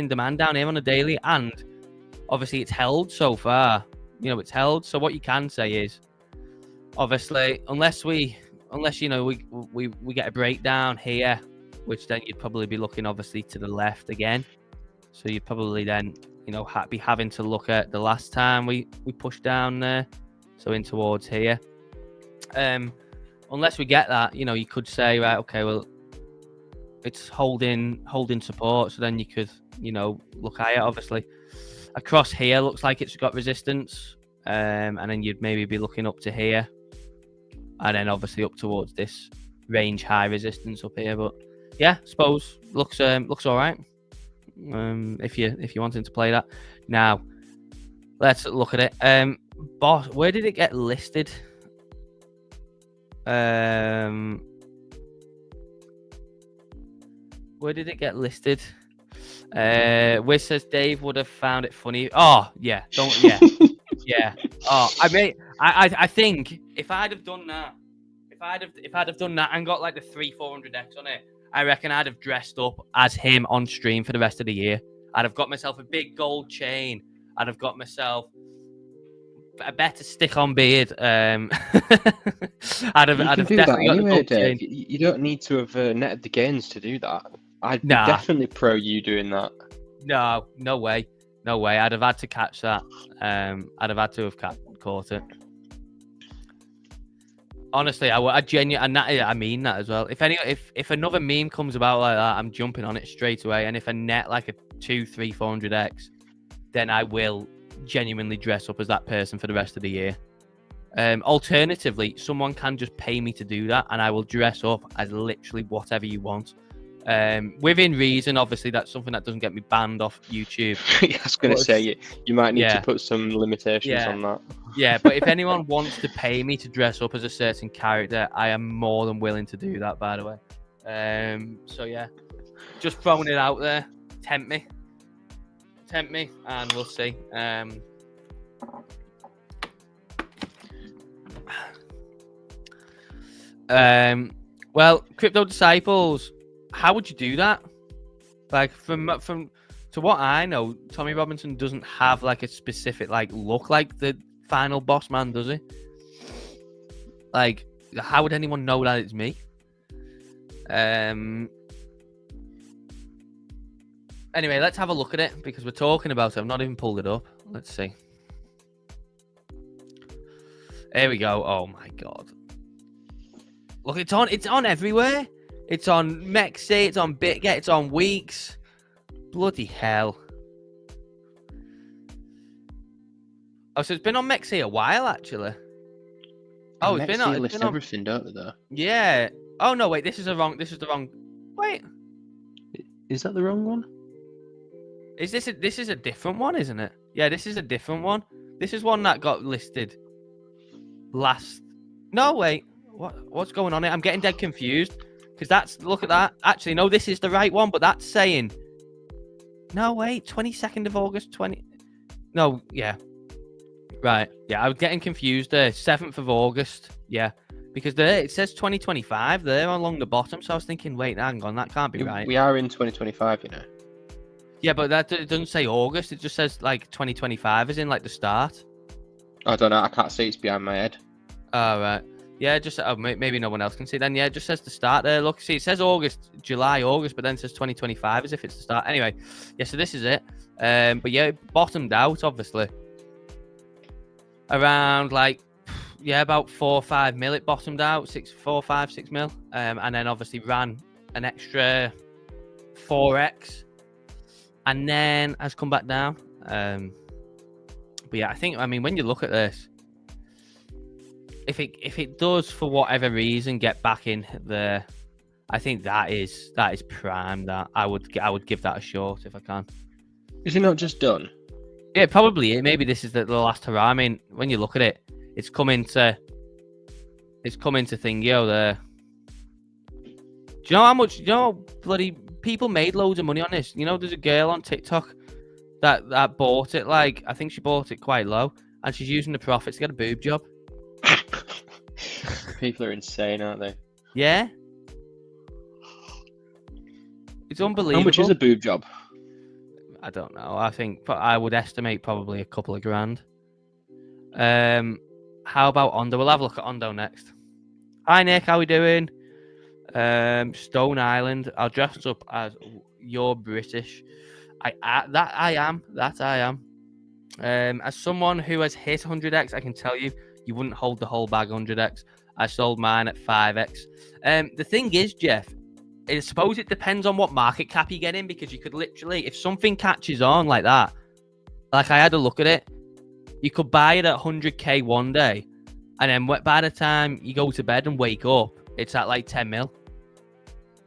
S1: demand down here on a daily, and obviously it's held so far. It's held. So what you can say is, obviously, unless we get a breakdown here, which then you'd probably be looking obviously to the left again. So you'd probably then, be having to look at the last time we pushed down there, so in towards here. Unless we get that, you could say, right, okay, well, it's holding support. So then you could, look higher, obviously. Across here looks like it's got resistance, and then you'd maybe be looking up to here, and then obviously up towards this range high resistance up here. But yeah, suppose looks all right. If you wanted to play that. Now let's look at it. Boss, where did it get listed? Where did it get listed? Wiz says Dave would have found it funny. Oh yeah, yeah. Oh, I think if I'd have done that, if I'd have done that and got like the 300-400x on it, I reckon I'd have dressed up as him on stream for the rest of the year. I'd have got myself a big gold chain. I'd have got myself a better stick-on beard. I'd have definitely got anyway, the
S2: Dave. You don't need to have netted the gains to do that. I'd be definitely pro you doing that.
S1: No way. I'd have had to catch that. I'd have had to have caught it. Honestly, I genuinely, and that, I mean that as well. If another meme comes about like that, I'm jumping on it straight away. And if I net like a 200, 300, 400x, then I will genuinely dress up as that person for the rest of the year. Alternatively, someone can just pay me to do that, and I will dress up as literally whatever you want. Within reason, obviously, that's something that doesn't get me banned off YouTube.
S2: I was going to say, you might need to put some limitations on that.
S1: Yeah, but if anyone wants to pay me to dress up as a certain character, I am more than willing to do that, by the way. So yeah, just throwing it out there. Tempt me, and we'll see. Well, Crypto Disciples, how would you do that? Like from to what I know, Tommy Robinson doesn't have like a specific like look like the final boss man, does he? Like, how would anyone know that it's me? Anyway, let's have a look at it because we're talking about it. I've not even pulled it up. Let's see. There we go. Oh my god. Look, it's on everywhere. It's on Mexi, it's on BitGet, it's on Weeks. Bloody hell. Oh, so it's been on Mexi a while, actually. Oh, it's been on
S2: everything, don't it, though?
S1: Yeah. Oh no, wait, this is the wrong. Wait.
S2: Is that the wrong one?
S1: This is a different one, isn't it? Yeah, this is a different one. This is one that got listed last. No, wait. What's going on here? I'm getting dead confused because look at that. Actually, no, this is the right one, but that's saying No, wait, 22nd of August, 20. No, yeah. Right. Yeah, I was getting confused there. 7th of August. Yeah. Because there it says 2025 there along the bottom. So I was thinking, wait, hang on, that can't be right.
S2: We are in 2025, you know.
S1: Yeah, but it doesn't say August. It just says like 2025 is in like the start.
S2: I don't know. I can't see. It's behind my head.
S1: Oh, right. Yeah, just maybe no one else can see. Then yeah, it just says the start there. Look, see, it says August, July, August, but then it says 2025 as if it's the start. Anyway, yeah. So this is it. But yeah, it bottomed out obviously around like about 4 or 5 mil. It bottomed out 4, 5, 6 mil, and then obviously ran an extra 4x, and then has come back down. But yeah, I mean, when you look at this, if it does for whatever reason get back in there, I think that is prime. That I would give that a short if I can.
S2: Is it not just done?
S1: Yeah, probably. Maybe this is the last hurrah. I mean, when you look at it, it's come into Thingio there. Do you know how much? You know, bloody people made loads of money on this. You know, there's a girl on TikTok that bought it. Like, I think she bought it quite low, and she's using the profits to get a boob job.
S2: People are insane, aren't they?
S1: Yeah. It's unbelievable.
S2: How much is a boob job?
S1: I don't know. I think I would estimate probably a couple of grand. How about Ondo? We'll have a look at Ondo next. Hi Nick, how we doing? Stone Island. I'll dress up as you're British. I am. As someone who has hit 100x, I can tell you wouldn't hold the whole bag 100x. I sold mine at 5x. The thing is, Jeff, I suppose it depends on what market cap you get in, because you could literally, if something catches on like that, like I had a look at it, you could buy it at 100k one day, and then by the time you go to bed and wake up, it's at like 10 mil.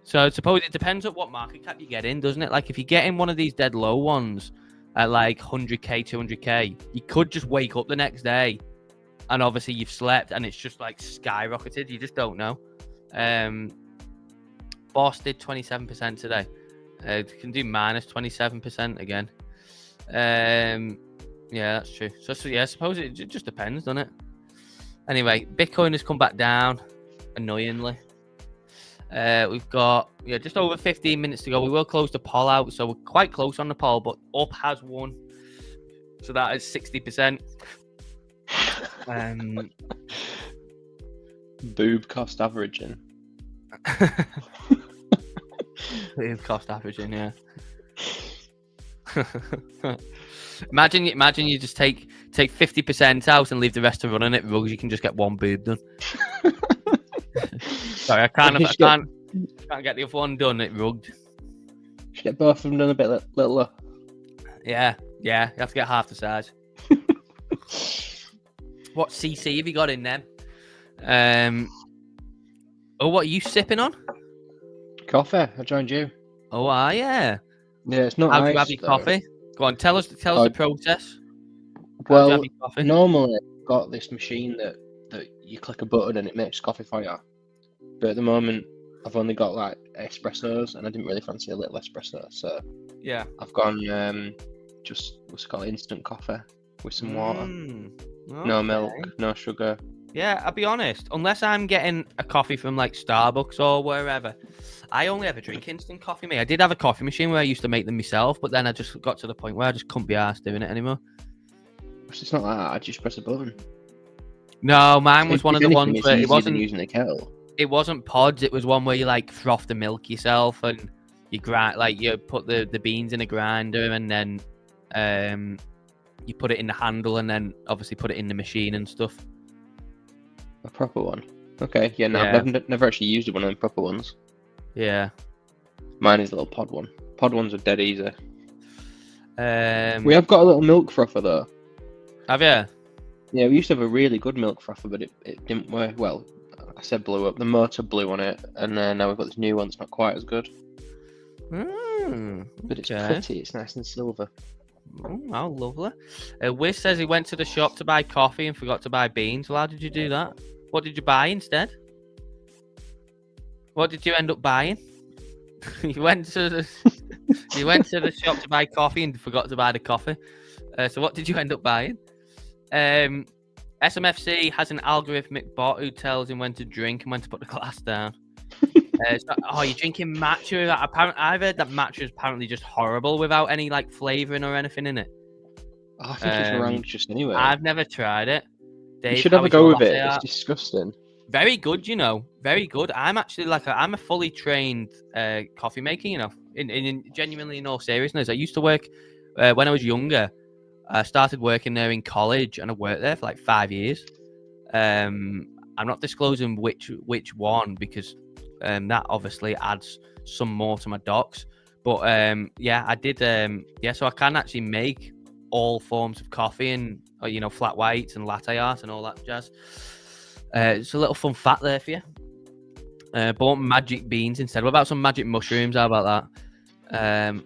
S1: So I suppose it depends on what market cap you get in, doesn't it? Like if you get in one of these dead low ones at like 100k, 200k, you could just wake up the next day and obviously you've slept and it's just like skyrocketed. You just don't know. Boss did 27% today. Can do minus 27% again. Yeah, that's true. So yeah, I suppose it just depends, doesn't it? Anyway, Bitcoin has come back down, annoyingly. We've got just over 15 minutes to go. We will close the poll out, so we're quite close on the poll, but up has won. So that is 60%.
S2: Boob cost averaging.
S1: Boob cost averaging, yeah. Imagine you just take 50% out and leave the rest to run on it. Rugs, you can just get one boob done. Sorry, I can't get the other one done. It rugged.
S2: Should get both of them done a bit littler.
S1: Yeah. You have to get half the size. What CC have you got in them? What are you sipping on?
S2: Coffee. I joined you.
S1: Oh, are you?
S2: Yeah, it's not
S1: How do
S2: nice,
S1: you have your
S2: though.
S1: coffee? Go on, tell us the process.
S2: Well, normally I've got this machine that you click a button and it makes coffee for you. But at the moment, I've only got like espressos, and I didn't really fancy a little espresso, so
S1: yeah,
S2: I've gone just what's it called, instant coffee with some water.
S1: Okay.
S2: No milk, no sugar.
S1: Yeah, I'll be honest. Unless I'm getting a coffee from like Starbucks or wherever, I only ever drink instant coffee. I did have a coffee machine where I used to make them myself, but then I just got to the point where I just couldn't be arsed doing it anymore.
S2: It's not like that. I just press a button.
S1: No, mine was one of the ones where it wasn't
S2: using the kettle.
S1: It wasn't pods. It was one where you like froth the milk yourself and you grind, like you put the beans in a grinder and then you put it in the handle and then obviously put it in the machine and stuff.
S2: A proper one. Okay, yeah, no,
S1: Yeah.
S2: I've never actually used one of them proper ones.
S1: Yeah.
S2: Mine is a little pod one. Pod ones are dead easy.
S1: We
S2: We have got a little milk frother though.
S1: have you?
S2: Yeah, we used to have a really good milk frother, but it didn't work well. I said blew up. The motor blew on it, and now we've got this new one that's not quite as good. But it's pretty. It's nice and silver.
S1: Oh, how lovely. Wiz says he went to the shop to buy coffee and forgot to buy beans. Well, how did you do that? What did you buy instead? What did you end up buying? You went to You went to the shop to buy coffee and forgot to buy the coffee. So what did you end up buying? SMFC has an algorithmic bot who tells him when to drink and when to put the glass down. You're drinking matcha. Apparently, I've heard that matcha is apparently just horrible without any like flavouring or anything in it.
S2: I think it's wrong just anyway.
S1: I've never tried it. Dave,
S2: you should have a go with it. It's disgusting.
S1: Very good, very good. I'm actually I'm a fully trained coffee maker, in genuinely in all seriousness. I used to work when I was younger. I started working there in college and I worked there for like 5 years. I'm not disclosing which one because that obviously adds some more to my docs. But I did. So I can actually make all forms of coffee and flat whites and latte art and all that jazz. It's a little fun fact there for you. Bought magic beans instead. What about some magic mushrooms? How about that?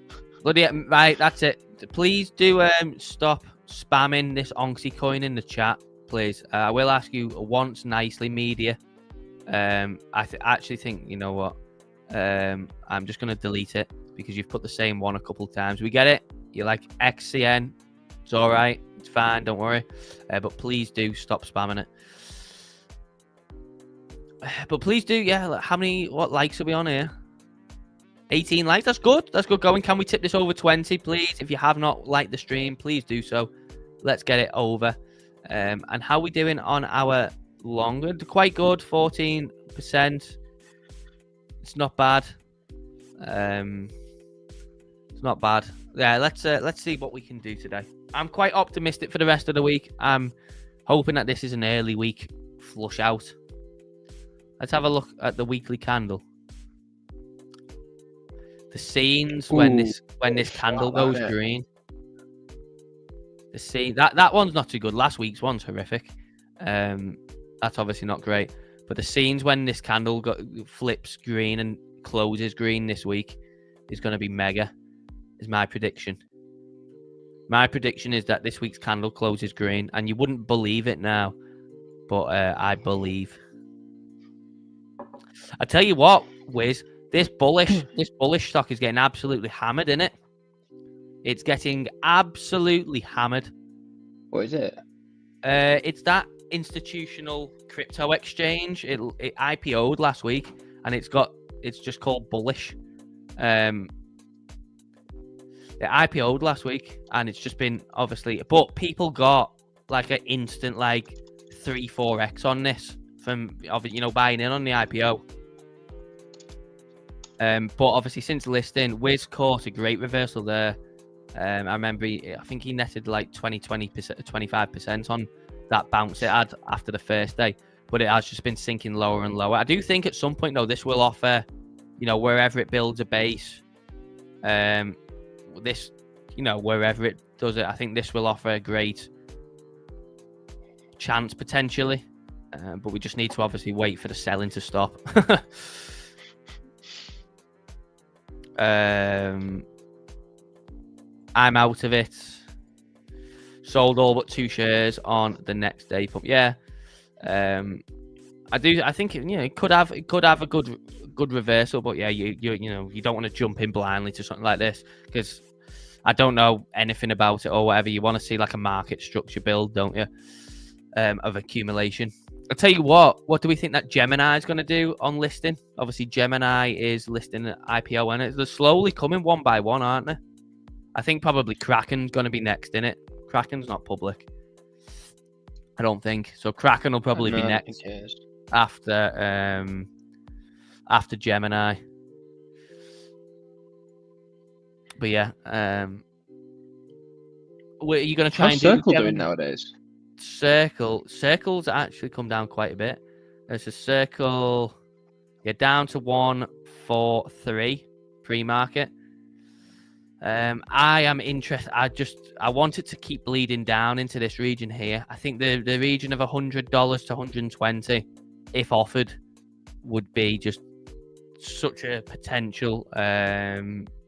S1: Right, that's it. Please do stop spamming this Stonksy coin in the chat, please. I will ask you once nicely, media. I actually think, you know what? I'm just going to delete it because you've put the same one a couple of times. We get it. You're like XCN. It's all right. It's fine. Don't worry. But please do stop spamming it. But please do, what likes are we on here? 18 likes, that's good going. Can we tip this over 20, please? If you have not liked the stream, please do so. Let's get it over. And how are we doing on our longer? Quite good, 14%. It's not bad. It's not bad. Yeah, let's see what we can do today. I'm quite optimistic for the rest of the week. I'm hoping that this is an early week flush out. Let's have a look at the weekly candle. The scenes when this candle goes green. The scene that one's not too good. Last week's one's horrific. That's obviously not great. But the scenes when this candle flips green and closes green this week is going to be mega. Is my prediction. My prediction is that this week's candle closes green, and you wouldn't believe it now, but I believe. I tell you what, Wiz, this bullish stock is getting absolutely hammered, isn't it? It's getting absolutely hammered.
S2: What is it?
S1: It's that institutional crypto exchange. It IPO'd last week, and it's just called Bullish. It IPO'd last week, and it's just been obviously, but people got like an instant 3-4x on this from buying in on the IPO. But obviously since listing, Wiz caught a great reversal there. I remember I think he netted like 25% on that bounce it had after the first day, but it has just been sinking lower and lower. I do think at some point though this will offer, wherever it builds a base, this, wherever it does it, I think this will offer a great chance potentially. But we just need to obviously wait for the selling to stop. I'm out of it. Sold all but 2 shares on the next day. But yeah, I think it could have a good reversal. But yeah, you don't want to jump in blindly to something like this because I don't know anything about it or whatever. You want to see like a market structure build, don't you? Of accumulation. I'll tell you what do we think that Gemini is going to do on listing? Obviously, Gemini is listing an IPO, and they're slowly coming one by one, aren't they? I think probably Kraken's going to be next in it. Kraken's not public, I don't think. So Kraken will probably be next after Gemini. But yeah, are you going to try and do
S2: Circle doing nowadays?
S1: Circle's actually come down quite a bit. There's a Circle, down to 143 pre-market. I am interested. I want it to keep bleeding down into this region here. I think the region of $100 to 120, if offered, would be just such a potential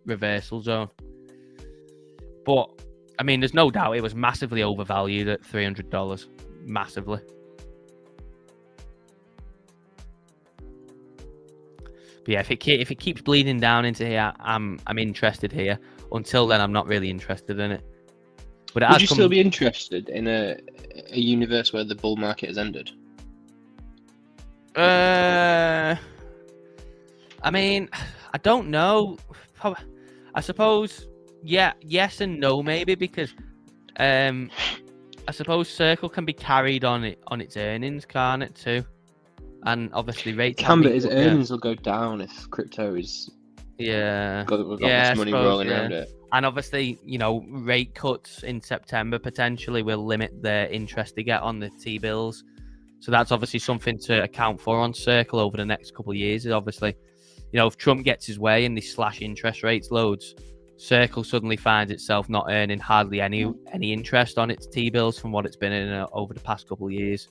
S1: reversal zone. But I mean, there's no doubt it was massively overvalued at $300. Massively. But yeah, if it keeps bleeding down into here, I'm interested here. Until then, I'm not really interested in it. But
S2: would you still be interested in a universe where the bull market has ended?
S1: I mean, I don't know. I suppose, yeah, yes and no, maybe, because I suppose Circle can be carried on its earnings, can't it too? And obviously rates
S2: can, but his earnings will go down if crypto is got less money rolling around it.
S1: And obviously, rate cuts in September potentially will limit the interest they get on the T-bills. So that's obviously something to account for on Circle over the next couple of years. Is obviously, if Trump gets his way and they slash interest rates loads, Circle suddenly finds itself not earning hardly any interest on its T-bills from what it's been in over the past couple of years.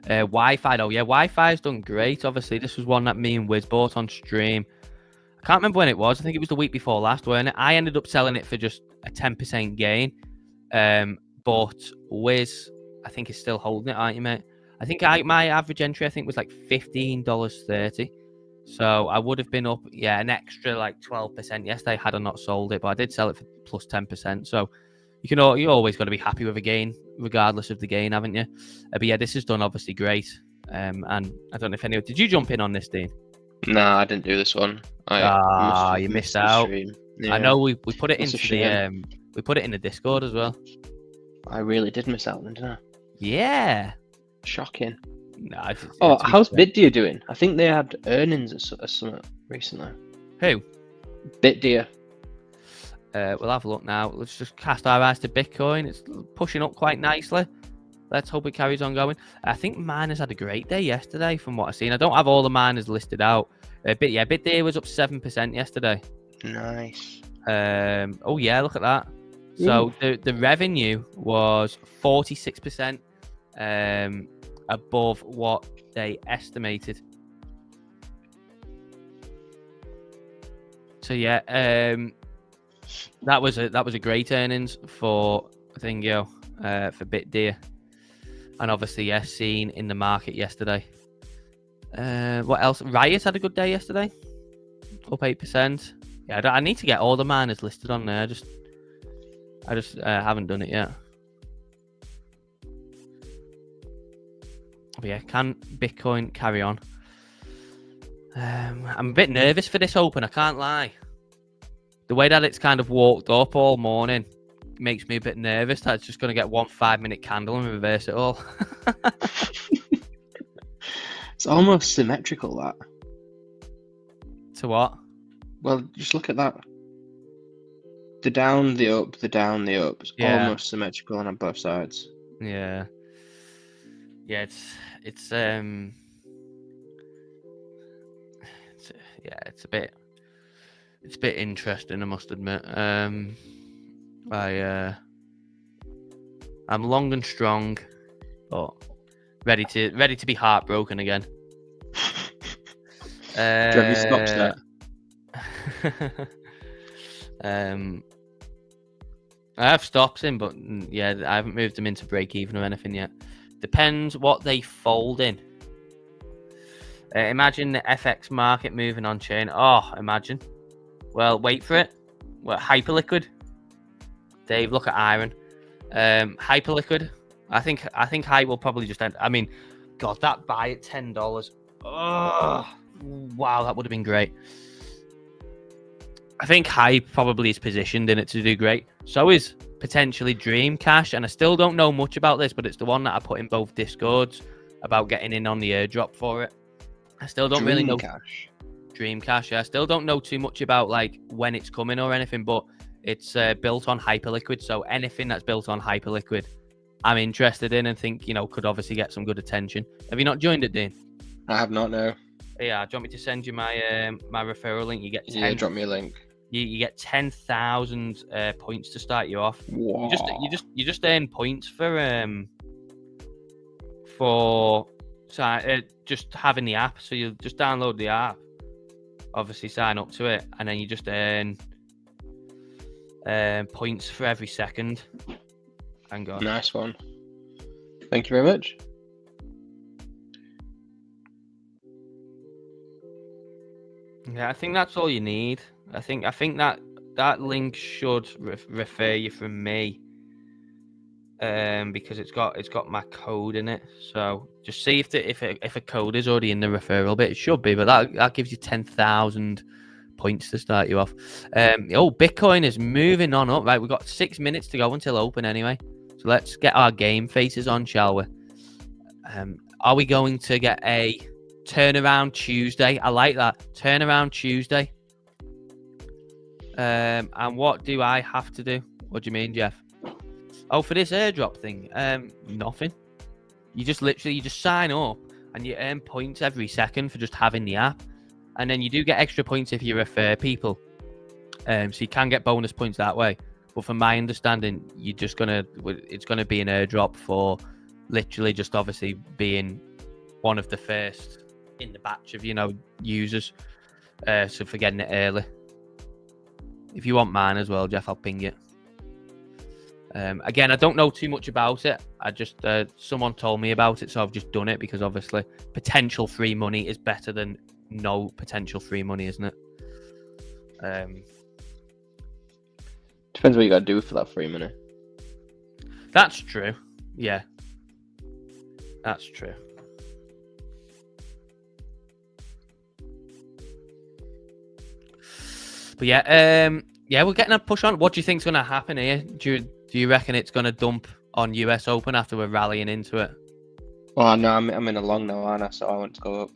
S1: Wi-Fi, though, yeah, Wi-Fi's done great. Obviously, this was one that me and Wiz bought on stream. I can't remember when it was. I think it was the week before last, weren't it? I ended up selling it for just a 10% gain. But Wiz, I think, is still holding it, aren't you, mate? I think my average entry, I think, was like $15.30. So I would have been up, an extra like 12% yesterday had I not sold it. But I did sell it for plus 10%. So you always got to be happy with a gain, regardless of the gain, haven't you? But yeah, this is done obviously great. And I don't know if anyone... Did you jump in on this, Dean?
S2: Nah, I didn't do this one.
S1: You missed out. Yeah. I know we put it into we put it in the Discord as well.
S2: I really did miss out then, didn't I?
S1: Yeah.
S2: Shocking.
S1: No,
S2: how's BitDeer doing? I think they had earnings at Summit recently.
S1: Who?
S2: BitDeer.
S1: We'll have a look now. Let's just cast our eyes to Bitcoin. It's pushing up quite nicely. Let's hope it carries on going. I think miners had a great day yesterday from what I've seen. I don't have all the miners listed out. BitDeer was up 7% yesterday.
S2: Nice.
S1: Oh yeah, look at that. So the revenue was 46% above what they estimated. So yeah, that was a great earnings for Thingo, for BitDeer, and obviously seen in the market yesterday. What else? Riot had a good day yesterday, up 8%. Yeah, I need to get all the miners listed on there. I just haven't done it yet. But yeah, can Bitcoin carry on? I'm a bit nervous for this open, I can't lie. The way that it's kind of walked up all morning makes me a bit nervous that it's just going to get one 5-minute candle and reverse it all.
S2: It's almost symmetrical, that.
S1: To what?
S2: Well, just look at that. The down, the up, the down, the up. It's almost symmetrical on both sides.
S1: Yeah. Yeah, it's a bit interesting, I must admit. I'm long and strong, but ready to be heartbroken again.
S2: Do you have your stops
S1: there? I have stops in, but yeah, I haven't moved them into break even or anything yet. Depends what they fold in. Imagine the FX market moving on chain. Oh, imagine. Well, wait for it. Well, Hyperliquid. Dave, look at Iron. Hyperliquid. I think Hype will probably just end. I mean, God, that buy at $10. Oh, wow, that would have been great. I think Hype probably is positioned in it to do great. So is potentially Dream Cash, and I still don't know much about this, but it's the one that I put in both Discords about getting in on the airdrop for it. I still don't really know. Dream Cash, yeah. I still don't know too much about like when it's coming or anything, but it's built on Hyperliquid, so anything that's built on Hyperliquid, I'm interested in and think could obviously get some good attention. Have you not joined it, Dean?
S2: I have not, no.
S1: Yeah, do you want me to send you my my referral link? You get 10,
S2: yeah, drop me a link.
S1: You get 10,000 points to start you off.
S2: Wow.
S1: You just earn points for just having the app. So you just download the app, obviously sign up to it, and then you just earn points for every second. Hang on.
S2: Nice one. Thank you very much.
S1: Yeah, I think that's all you need. I think that link should refer you from me, because it's got my code in it. So just see if a code is already in the referral bit. It should be, but that gives you 10,000 points to start you off. Bitcoin is moving on up. Right, we've got 6 minutes to go until open anyway. So let's get our game faces on, shall we? Are we going to get a turnaround Tuesday? I like that. Turnaround Tuesday. And what do I have to do? What do you mean, Jeff? Oh, for this airdrop thing? Nothing. You just sign up and you earn points every second for just having the app. And then you do get extra points if you refer people. So you can get bonus points that way. But from my understanding, it's gonna be an airdrop for literally just obviously being one of the first in the batch of users. So for getting it early. If you want mine as well, Jeff, I'll ping it. Again, I don't know too much about it. I just someone told me about it, so I've just done it because obviously potential free money is better than no potential free money, isn't it?
S2: Depends what you got to do for that free money.
S1: That's true. Yeah, that's true. But yeah, we're getting a push on. What do you think's going to happen here? Do you reckon it's going to dump on US Open after we're rallying into it?
S2: Oh no, I'm in a long now, aren't I? So I want to go
S1: up.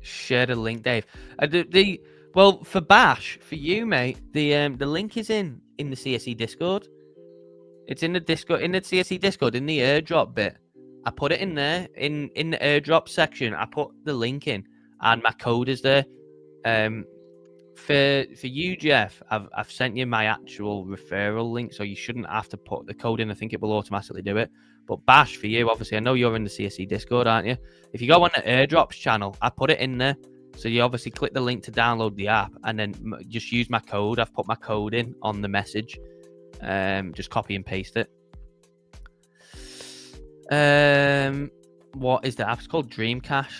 S1: Share the link, Dave. Well, for Bash, for you, mate, the link is in the CSE Discord. It's in the Discord, in the CSE Discord, in the airdrop bit. I put it in there, in the airdrop section. I put the link in, and my code is there. For you, Jeff, I've sent you my actual referral link, so you shouldn't have to put the code in. I think it will automatically do it. But Bash, for you, obviously, I know you're in the CSE Discord, aren't you? If you go on the airdrops channel, I put it in there. So you obviously click the link to download the app, and then just use my code. I've put my code in on the message. Just copy and paste it. What is the app? It's called Dreamcash.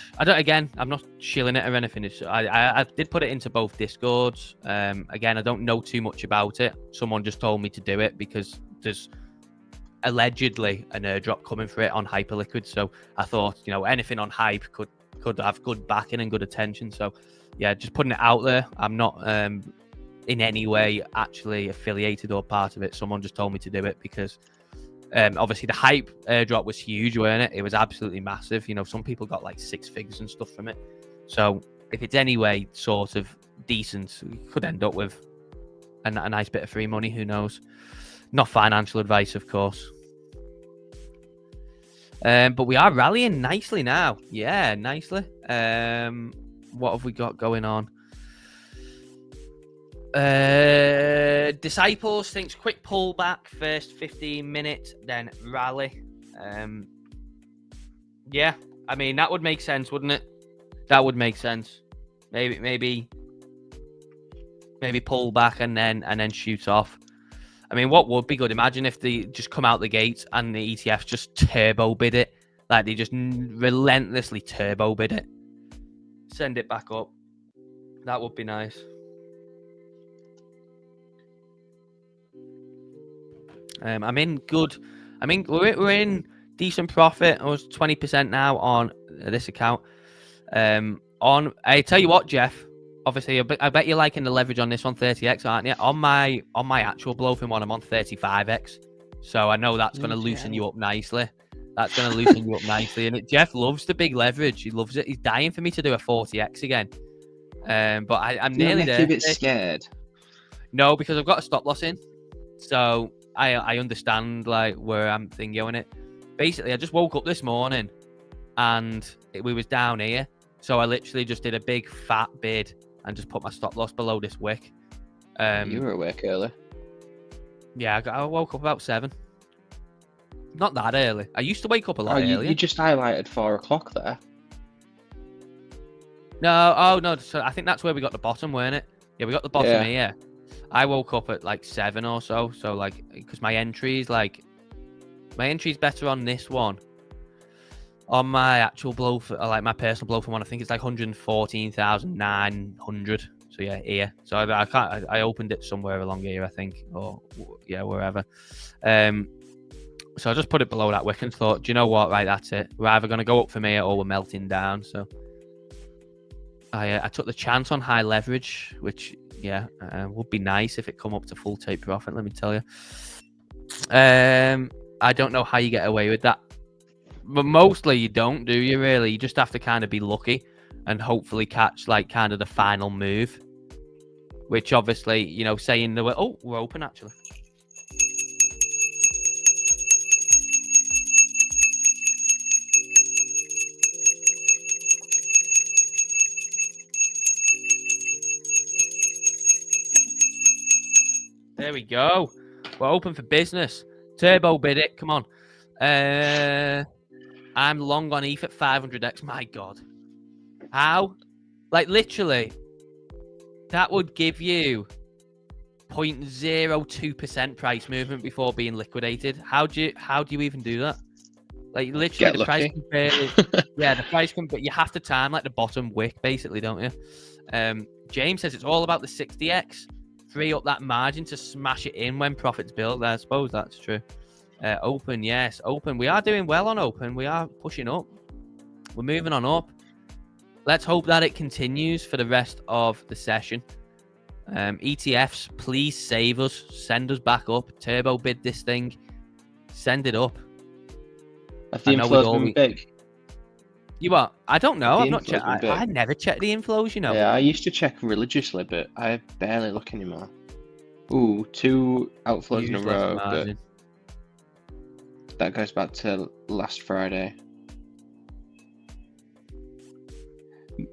S1: I'm not shilling it or anything. I did put it into both Discords. Again, I don't know too much about it. Someone just told me to do it because there's allegedly an airdrop coming for it on Hyperliquid. So I thought, anything on Hype could have good backing and good attention. So yeah, just putting it out there. I'm not in any way actually affiliated or part of it. Someone just told me to do it because obviously the Hype airdrop was huge, weren't it? It was absolutely massive. Some people got like 6 figures and stuff from it. So if it's anyway sort of decent, we could end up with a nice bit of free money. Who knows? Not financial advice, of course. But we are rallying nicely now. Yeah, nicely. What have we got going on? Disciples thinks quick pullback, first 15 minutes, then rally. Yeah, I mean that would make sense, wouldn't it? That would make sense. Maybe pull back and then shoot off. I mean, what would be good? Imagine if they just come out the gate and the ETFs just turbo bid it, like they just relentlessly turbo bid it, send it back up. That would be nice. I'm in good. I mean, we're in decent profit. I was 20% now on this account. I tell you what, Jeff. Obviously, I bet you're liking the leverage on this one, 30x, aren't you? On my actual BLOFIN one, I'm on 35x. So I know that's going to loosen you up nicely. That's going to loosen you up nicely. And Jeff loves the big leverage. He loves it. He's dying for me to do a 40x again. But I'm nearly there.
S2: You're a bit scared.
S1: No, because I've got a stop loss in. So I understand like where I'm thinking on it. Basically, I just woke up this morning and we was down here. So I literally just did a big fat bid and just put my stop loss below this wick.
S2: You were awake early.
S1: Yeah, I woke up about 7. Not that early. I used to wake up a lot earlier.
S2: You just highlighted 4 o'clock there.
S1: No, so I think that's where we got the bottom, weren't it? Yeah, we got the bottom here. I woke up at like 7 or so. So like, because my entry's better on this one. On my actual BLOFIN, like my personal BLOFIN one, I think it's like 114,900. So yeah, here. So I can't. I opened it somewhere along here, I think, or yeah, wherever. So I just put it below that wick and thought, do you know what? Right, that's it. We're either going to go up from here or we're melting down. So I took the chance on high leverage, which would be nice if it come up to full take profit. Let me tell you. I don't know how you get away with that, but mostly you don't, do you? Really, you just have to kind of be lucky and hopefully catch like kind of the final move, which obviously, you know, saying the we're open actually. There we go. We're open for business. Turbo bid it. Come on. I'm long on ETH at 500x. My God. How? Like, literally, that would give you 0.02% price movement before being liquidated. How do you even do that? Like, literally, the price can barely... the price can... But you have to time, like, the bottom wick, basically, don't you? James says it's all about the 60x. Free up that margin to smash it in when profits build. I suppose that's true. Open, yes, open. We are doing well on open. We are pushing up. We're moving on up. Let's hope that it continues for the rest of the session. ETFs, please save us. Send us back up. Turbo bid this thing. Send it up.
S2: Have the inflows been big?
S1: You what? I don't know. I've not checked. I never check the inflows, you know.
S2: Yeah, I used to check religiously, but I barely look anymore. Ooh, 2 outflows in a row, but that goes back to last Friday.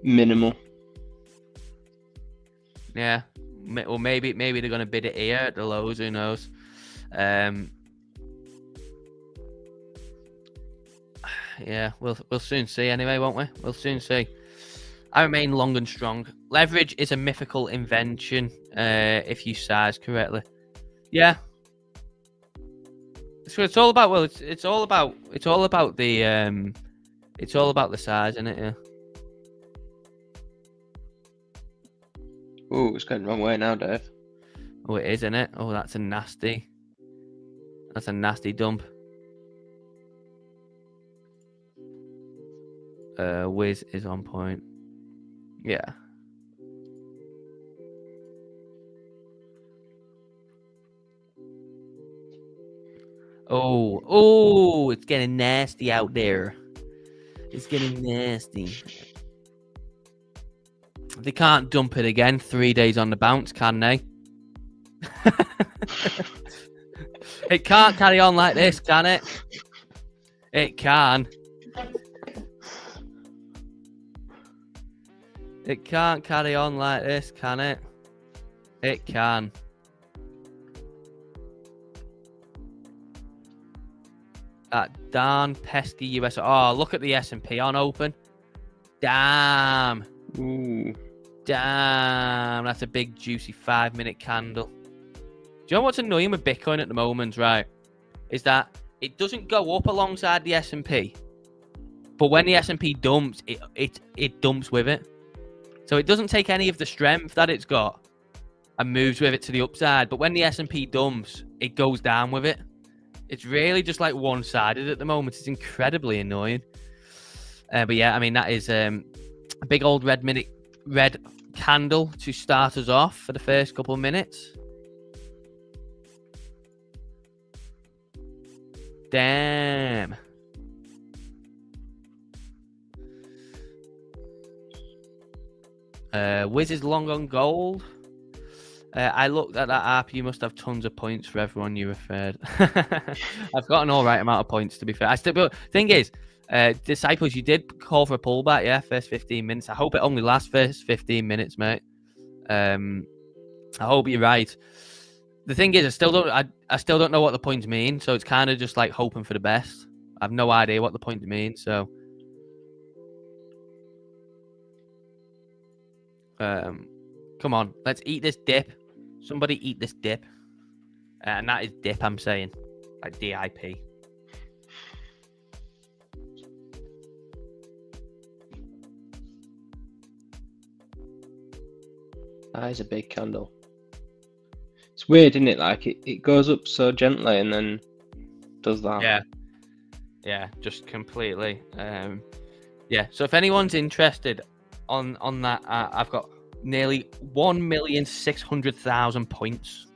S2: Minimal.
S1: Yeah. Well, maybe they're going to bid it here at the lows. Who knows? Yeah, we'll soon see anyway, won't we? We'll soon see. I remain long and strong. Leverage is a mythical invention, if you size correctly. Yeah. So it's all about it's all about the size, isn't it? Yeah.
S2: Oh, it's going the wrong way now, Dave.
S1: Oh, it is, isn't it? Oh, that's a nasty dump. Wiz is on point. Yeah. Oh, it's getting nasty out there. It's getting nasty. They can't dump it again 3 days on the bounce, can they? It can't carry on like this, can it? It can. It can't carry on like this, can it? It can. That darn pesky US. Oh, look at the S&P on open. Damn.
S2: Ooh.
S1: Damn. That's a big, juicy 5-minute candle. Do you know what's annoying with Bitcoin at the moment, right? Is that it doesn't go up alongside the S&P. But when the S&P dumps, it dumps with it. So it doesn't take any of the strength that it's got and moves with it to the upside. But when the S&P dumps, it goes down with it. It's really just like one-sided at the moment. It's incredibly annoying. But yeah, I mean, that is a big old red candle to start us off for the first couple of minutes. Damn. Wiz is long on gold. I looked at that app. You must have tons of points for everyone you referred. I've got an all right amount of points, to be fair. But thing is, Disciples, you did call for a pullback, yeah, first 15 minutes. I hope it only lasts first 15 minutes, mate. I hope you're right. The thing is, I still don't know what the points mean, so it's kind of just like hoping for the best. I have no idea what the points mean, so. Come on, let's eat this dip. Somebody eat this dip. And that is dip, I'm saying. Like DIP.
S2: That is a big candle. It's weird, isn't it? Like it goes up so gently and then does that.
S1: Yeah, just completely. Yeah. So if anyone's interested on that, I've got nearly 1,600,000 points.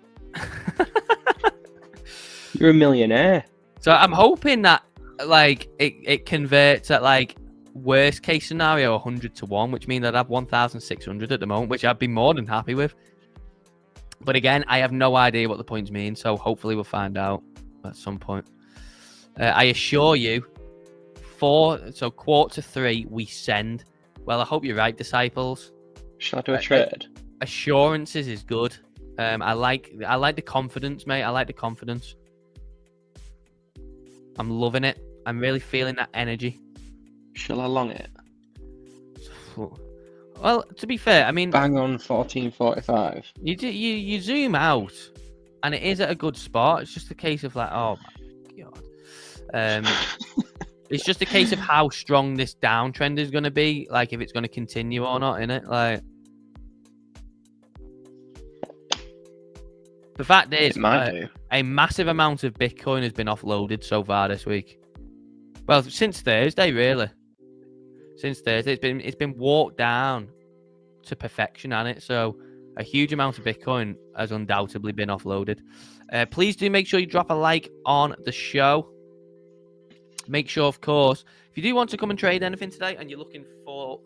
S2: You're a millionaire.
S1: So I'm hoping that like it converts at like worst case scenario 100 to 1, which means I'd have 1,600 at the moment, which I'd be more than happy with. But again, I have no idea what the points mean, so hopefully we'll find out at some point. I assure you, quarter to 3 we send. Well, I hope you're right, disciples.
S2: Shall I do a trade?
S1: Assurances is good. I like the confidence, mate. I like the confidence. I'm loving it. I'm really feeling that energy.
S2: Shall I long it?
S1: Well, to be fair, I mean,
S2: bang on 14.45.
S1: You zoom out, and it is at a good spot. It's just a case of like, oh my god. It's just a case of how strong this downtrend is going to be, like if it's going to continue or not, innit? Like, the fact is, a massive amount of Bitcoin has been offloaded so far this week. Well, since Thursday, really. Since Thursday, it's been walked down to perfection, hasn't it? So a huge amount of Bitcoin has undoubtedly been offloaded. Please do make sure you drop a like on the show. Make sure, of course, if you do want to come and trade anything today and you're looking for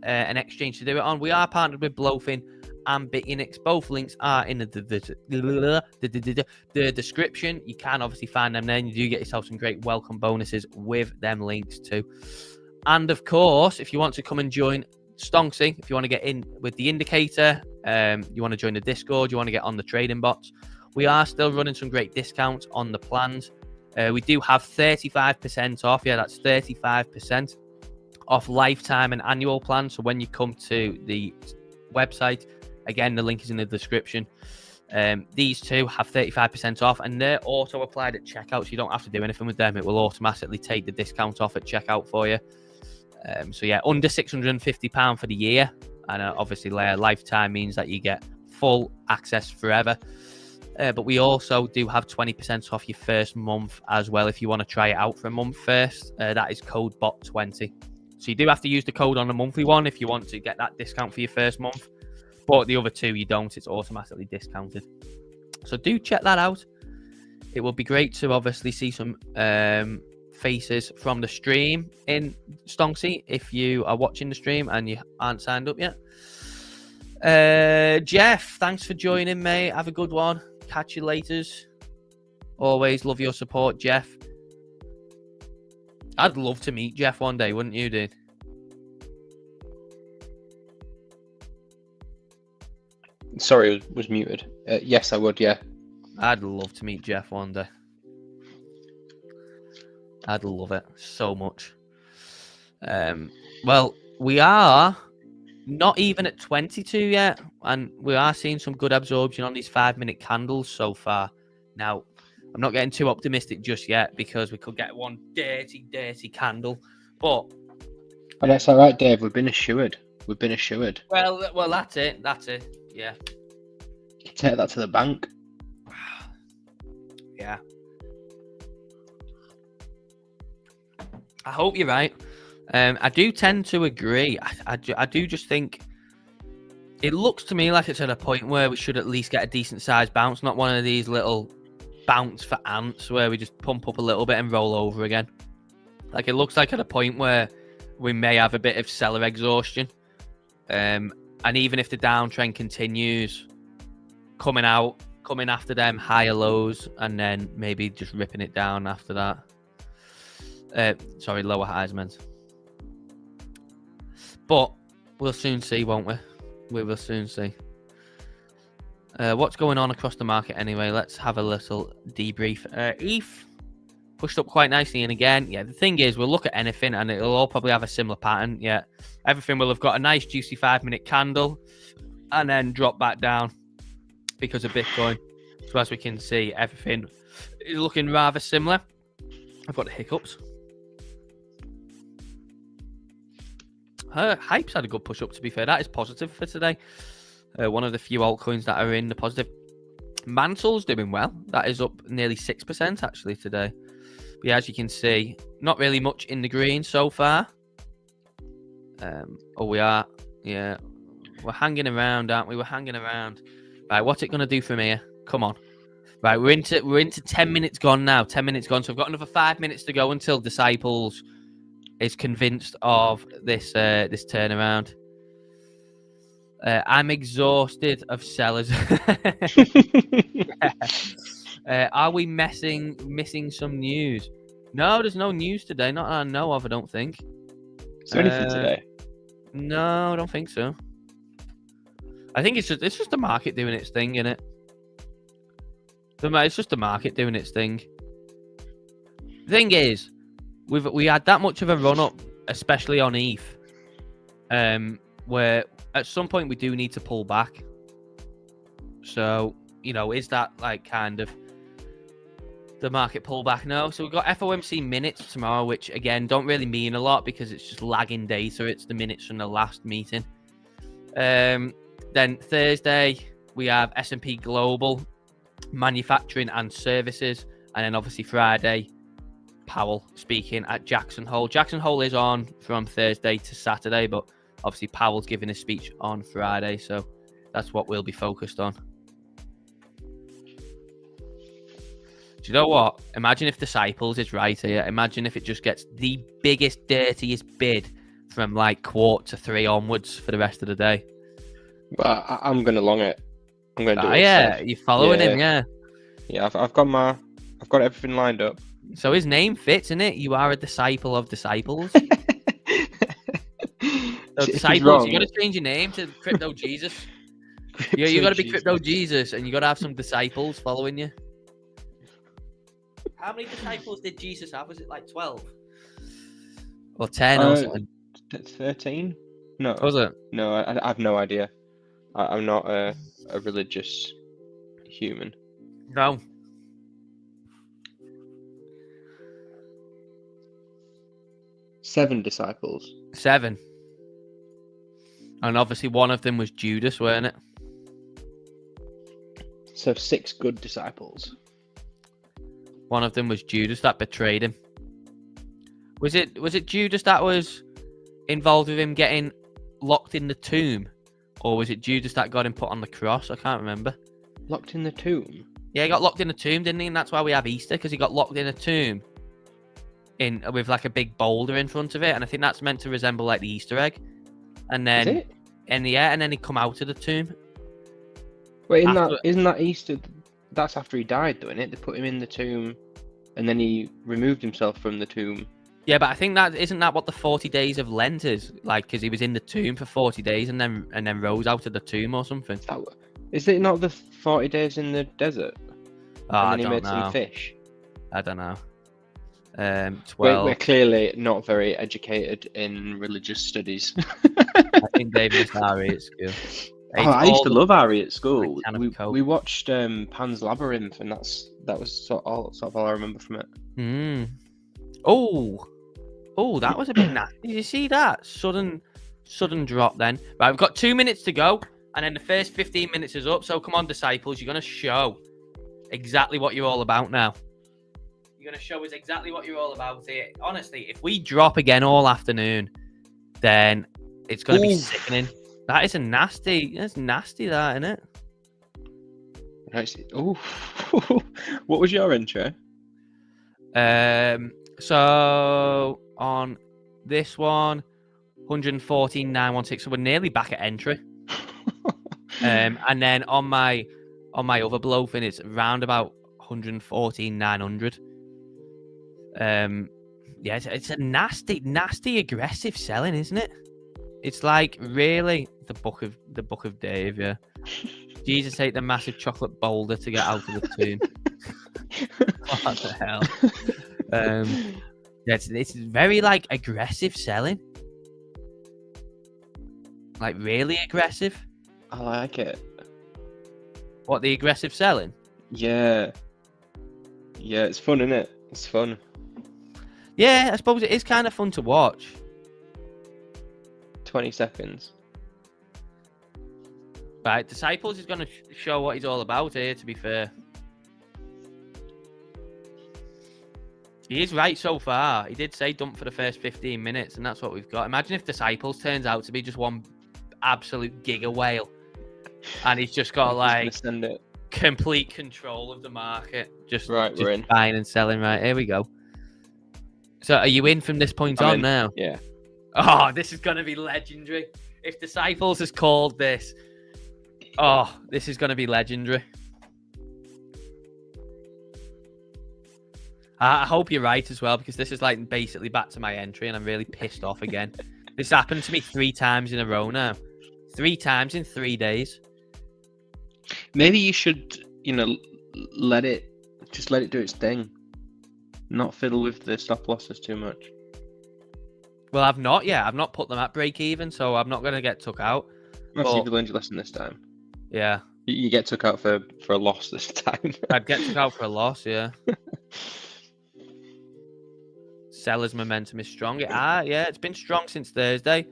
S1: an exchange to do it on, we are partnered with BLOFIN and Bitunix. Both links are in the description. You can obviously find them there, and you do get yourself some great welcome bonuses with them links too. And of course, if you want to come and join Stonksy, if you want to get in with the indicator, you want to join the Discord, you want to get on the trading bots, we are still running some great discounts on the plans. We do have 35% off. Yeah, that's 35% off lifetime and annual plans. So when you come to the website, again, the link is in the description. These two have 35% off, and they're auto applied at checkout, so you don't have to do anything with them. It will automatically take the discount off at checkout for you. So yeah, under £650 for the year, and obviously lifetime means that you get full access forever. But we also do have 20% off your first month as well if you want to try it out for a month first. That is code BOT20. So you do have to use the code on the monthly one if you want to get that discount for your first month. But the other two, you don't. It's automatically discounted. So do check that out. It will be great to obviously see some faces from the stream in Stonksy if you are watching the stream and you aren't signed up yet. Jeff, thanks for joining, mate. Have a good one. Catch you later. Always love your support, Jeff. I'd love to meet Jeff one day, wouldn't you, dude?
S2: Sorry, was muted. Yes, I would, yeah.
S1: I'd love to meet Jeff one day. I'd love it so much. Well, we are not even at 22 yet, and we are seeing some good absorption on these 5-minute candles so far. Now, I'm not getting too optimistic just yet because we could get one dirty candle, but...
S2: And that's all right, Dave. We've been assured.
S1: Well, that's it. Yeah.
S2: You can take that to the bank.
S1: Yeah. I hope you're right. I do tend to agree. I do just think it looks to me like it's at a point where we should at least get a decent sized bounce, not one of these little bounce for ants where we just pump up a little bit and roll over again. Like, it looks like at a point where we may have a bit of seller exhaustion. And even if the downtrend continues, coming after them higher lows and then maybe just ripping it down after that. Lower highs, meant. But we'll soon see, won't we? We will soon see. What's going on across the market anyway? Let's have a little debrief. ETH pushed up quite nicely, and again, yeah, the thing is, we'll look at anything and it'll all probably have a similar pattern. Yeah, everything will have got a nice juicy 5-minute candle and then drop back down because of Bitcoin. So as we can see, everything is looking rather similar. I've got the hiccups. Hype's had a good push up, to be fair. That is positive for today. One of the few altcoins that are in the positive. Mantle's doing well. That is up nearly 6% actually today. But yeah, as you can see, not really much in the green so far. We are. Yeah, we're hanging around, aren't we? We're hanging around. Right, what's it gonna do from here? Come on. Right, we're into 10 minutes gone now. 10 minutes gone. So I've got another 5 minutes to go until Disciples is convinced of this turnaround. I'm exhausted of sellers. Are we missing some news? No, there's no news today. Not that I know of, I don't think.
S2: Is there anything today?
S1: No, I don't think so. I think it's just the market doing its thing, isn't it? It's just the market doing its thing. The thing is, we had that much of a run up, especially on ETH, where at some point we do need to pull back. So, you know, is that like kind of the market pullback? No. So we've got FOMC minutes tomorrow, which again don't really mean a lot because it's just lagging data. It's the minutes from the last meeting. Then Thursday we have S&P Global, manufacturing and services, and then obviously Friday, Powell speaking at Jackson Hole. Jackson Hole is on from Thursday to Saturday, but obviously Powell's giving a speech on Friday, so that's what we'll be focused on. Do you know what? Imagine if Disciples is right here. Imagine if it just gets the biggest, dirtiest bid from like quarter to 3 onwards for the rest of the day.
S2: Well, I'm going to long it. I'm going to do it.
S1: Yeah, you're following him, yeah.
S2: Yeah, I've got everything lined up.
S1: So his name fits, isn't it? You are a disciple of disciples. So Disciples, you got to change your name to Crypto Jesus. You got to be Crypto Jesus, and you got to have some disciples following you. How many disciples did Jesus have? Was it like 12 or 10 or something?
S2: 13? No.
S1: Was it?
S2: No, I have no idea. I'm not a religious human.
S1: No.
S2: Seven disciples.
S1: 7. And obviously one of them was Judas, weren't it?
S2: So 6 good disciples.
S1: One of them was Judas that betrayed him. Was it Judas that was involved with him getting locked in the tomb? Or was it Judas that got him put on the cross? I can't remember.
S2: Locked in the tomb?
S1: Yeah, he got locked in a tomb, didn't he? And that's why we have Easter, because he got locked in a tomb with like a big boulder in front of it. And I think that's meant to resemble like the Easter egg. And then,
S2: is it?
S1: And then he come out of the tomb.
S2: Wait, isn't that Easter? That's after he died, though, isn't it? They put him in the tomb, and then he removed himself from the tomb.
S1: Yeah, but I think isn't that what the 40 days of Lent is like? Because he was in the tomb for 40 days and then rose out of the tomb or something.
S2: Is it not the 40 days in the desert?
S1: Oh,
S2: and then he made some fish.
S1: I don't know. 12.
S2: We're clearly not very educated in religious studies.
S1: I think they missed Ari at school.
S2: I used to love Ari at school. We watched Pan's Labyrinth, and that was sort of all I remember from it.
S1: Oh, that was a bit nasty. Did you see that sudden drop? Then right, we've got 2 minutes to go, and then the first 15 minutes is up. So come on, disciples, you're gonna show exactly what you're all about now. You're gonna show us exactly what you're all about here. Honestly, if we drop again all afternoon, then it's gonna be sickening. That is nasty. That's nasty, that, isn't it?
S2: Oh, what was your intro?
S1: So on this one, 114,916. So we're nearly back at entry. And then on my other BLOFIN, it's around about 114,900. Yeah, it's a nasty, aggressive selling, isn't it? It's like really the book of Dave, yeah. Jesus ate the massive chocolate boulder to get out of the tomb. What the hell? It's very like aggressive selling. Like really aggressive.
S2: I like it.
S1: What, the aggressive selling?
S2: Yeah. Yeah, it's fun, isn't it? It's fun.
S1: Yeah, I suppose it is kind of fun to watch.
S2: 20 seconds.
S1: Right, Disciples is going to show what he's all about here, to be fair. He is right so far. He did say dump for the first 15 minutes, and that's what we've got. Imagine if Disciples turns out to be just one absolute giga whale, and he's just got like complete control of the market. Just
S2: we're in.
S1: Buying and selling. Right, here we go. So are you in from this point on now?
S2: Yeah.
S1: Oh, this is going to be legendary. If Disciples has called this, oh, this is going to be legendary. I hope you're right as well, because this is like basically back to my entry and I'm really pissed off again. This happened to me 3 times in a row now. 3 times in 3 days.
S2: Maybe you should, let it do its thing. Not fiddle with the stop losses too much.
S1: Well, I've not yet. I've not put them at break even, so I'm not going to get took out.
S2: Let's see if you learned your lesson this time.
S1: Yeah.
S2: You get took out for a loss this time.
S1: I'd get took out for a loss, yeah. Seller's momentum is strong. It's been strong since Thursday,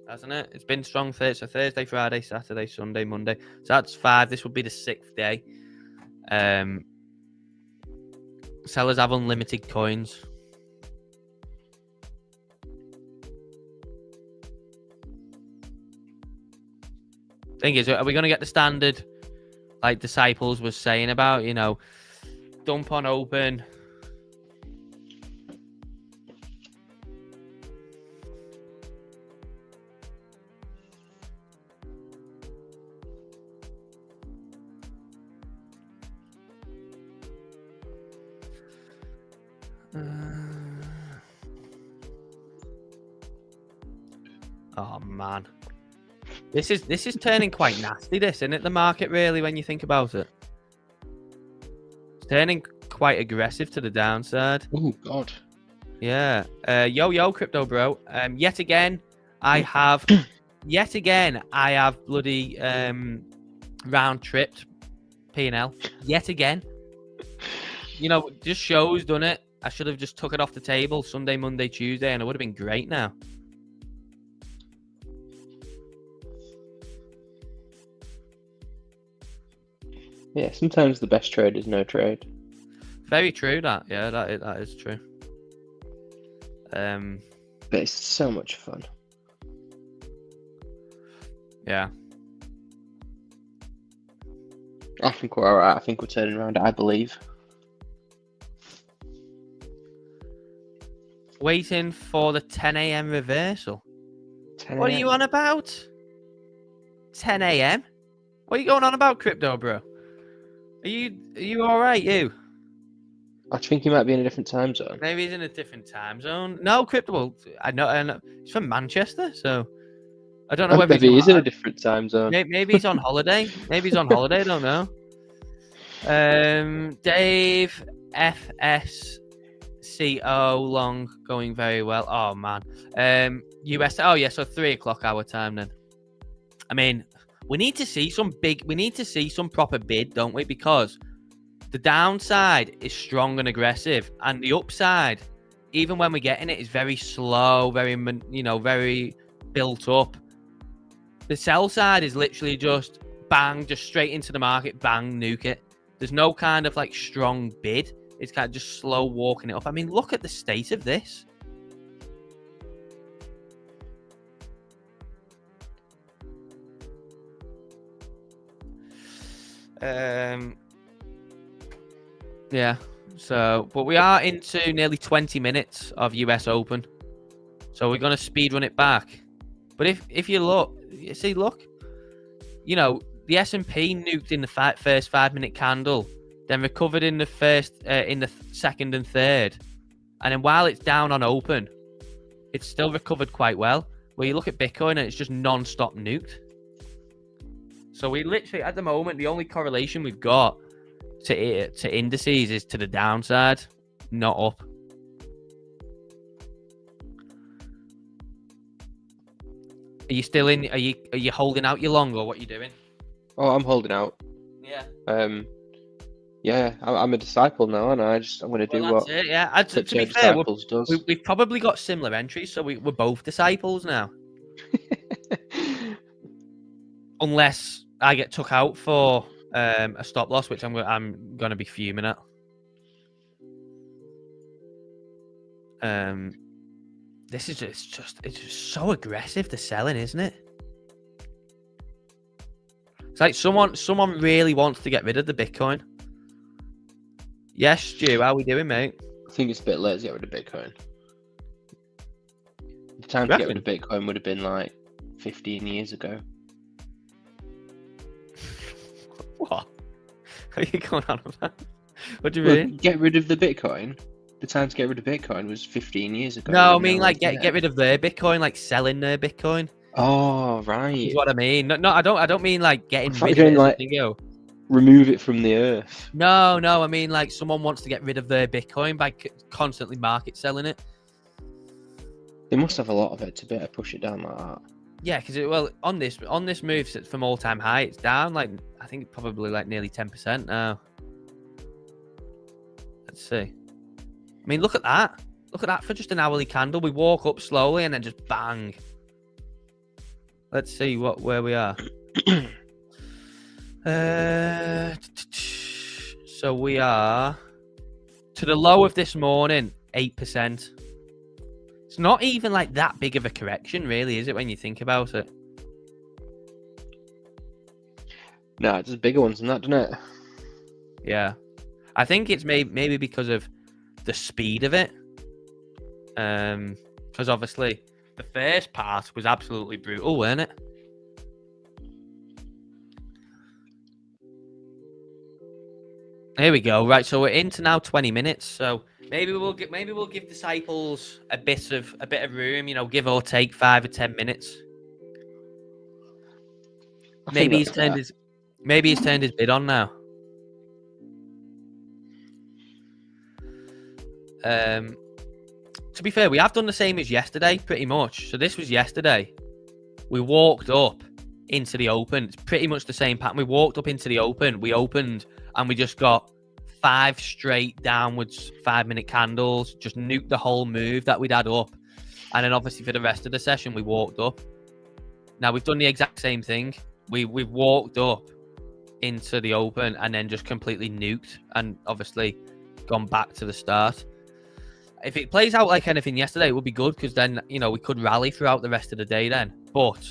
S1: hasn't it? It's been strong so Thursday, Friday, Saturday, Sunday, Monday. So that's 5. This would be the 6th day. Sellers have unlimited coins. Thing is, are we going to get the standard, like Disciples was saying about, dump on open? Oh man, this is turning quite nasty. This, isn't it? The market, really, when you think about it, it's turning quite aggressive to the downside.
S2: Oh god.
S1: Yeah. Yo, crypto bro. Yet again, I have bloody round tripped P&L. Yet again. Just shows, doesn't it? I should have just took it off the table Sunday, Monday, Tuesday, and it would have been great now.
S2: Yeah, sometimes the best trade is no trade.
S1: Very true, that. Yeah, that is true.
S2: But it's so much fun.
S1: Yeah.
S2: I think we're alright. I think we're turning around, I believe.
S1: Waiting for the 10 a.m. reversal.
S2: 10
S1: What are you on about? 10 a.m.? What are you going on about, crypto bro? Are you alright, you?
S2: I think he might be in a different time zone.
S1: Maybe he's in a different time zone. No, crypto. I know. He's from Manchester, so I don't know whether
S2: maybe he's in a different time zone.
S1: Maybe he's on holiday. Maybe he's on holiday. I don't know. Dave FSCO long going very well. Oh man. US. Oh yeah. So 3 o'clock our time then. I mean, we need to see some proper bid, don't we? Because the downside is strong and aggressive, and the upside, even when we're getting it, is very slow, very built up. The sell side is literally just bang, just straight into the market, bang, nuke it. There's no kind of like strong bid. It's kind of just slow walking it up. I mean, look at the state of this. Yeah, so, but we are into nearly 20 minutes of US Open, so we're going to speed run it back. But if you look, the S&P nuked in the first 5-minute candle, then recovered in the second and third, and then while it's down on open, it's still recovered quite well. Where you look at Bitcoin and it's just non-stop nuked. So we literally, at the moment, the only correlation we've got to indices is to the downside, not up. Are you still in? Are you holding out your long, or what are you doing?
S2: Oh, I'm holding out.
S1: Yeah.
S2: Yeah, I'm a disciple now, and I'm going to do what.
S1: It, yeah. To be fair, we've probably got similar entries, so we're both disciples now. unless I get took out for a stop loss, which I'm going to be fuming at. This is it's just so aggressive, the selling, isn't it? It's like someone really wants to get rid of the Bitcoin. Yes, Stu, how we doing, mate?
S2: I think it's a bit late to get rid of Bitcoin. The time to get rid of Bitcoin would have been like 15 years ago.
S1: What? Are you going on about? What do you mean?
S2: Get rid of the Bitcoin? The time to get rid of Bitcoin was 15 years ago.
S1: No, I mean like get rid of their Bitcoin, like selling their Bitcoin.
S2: Oh, right.
S1: Is what I mean. No, I don't mean like getting rid of it.
S2: Like, remove it from the earth.
S1: No, I mean like someone wants to get rid of their Bitcoin by constantly market selling it.
S2: They must have a lot of it to be able to push it down like that.
S1: Yeah, because on this move from all time high, it's down like I think probably like nearly 10% now. Let's see. I mean, look at that. Look at that for just an hourly candle. We walk up slowly and then just bang. Let's see where we are. So we are to the low of this morning, 8%. It's not even like that big of a correction, really, is it, when you think about it?
S2: No, it's just bigger ones than that, doesn't it?
S1: Yeah. I think it's maybe because of the speed of it. Because obviously the first part was absolutely brutal, weren't it? Here we go. Right, so we're into now 20 minutes. So maybe we'll give Disciples a bit of room, give or take 5 or 10 minutes. Maybe he's turned his bid on now. To be fair, we have done the same as yesterday, pretty much. So this was yesterday. We walked up into the open. It's pretty much the same pattern. We walked up into the open. We opened and we just got 5 straight downwards 5-minute candles. Just nuked the whole move that we'd had up. And then obviously for the rest of the session, we walked up. Now we've done the exact same thing. We've walked up into the open and then just completely nuked and obviously gone back to the start. If it plays out like anything yesterday, it would be good because then, we could rally throughout the rest of the day then. But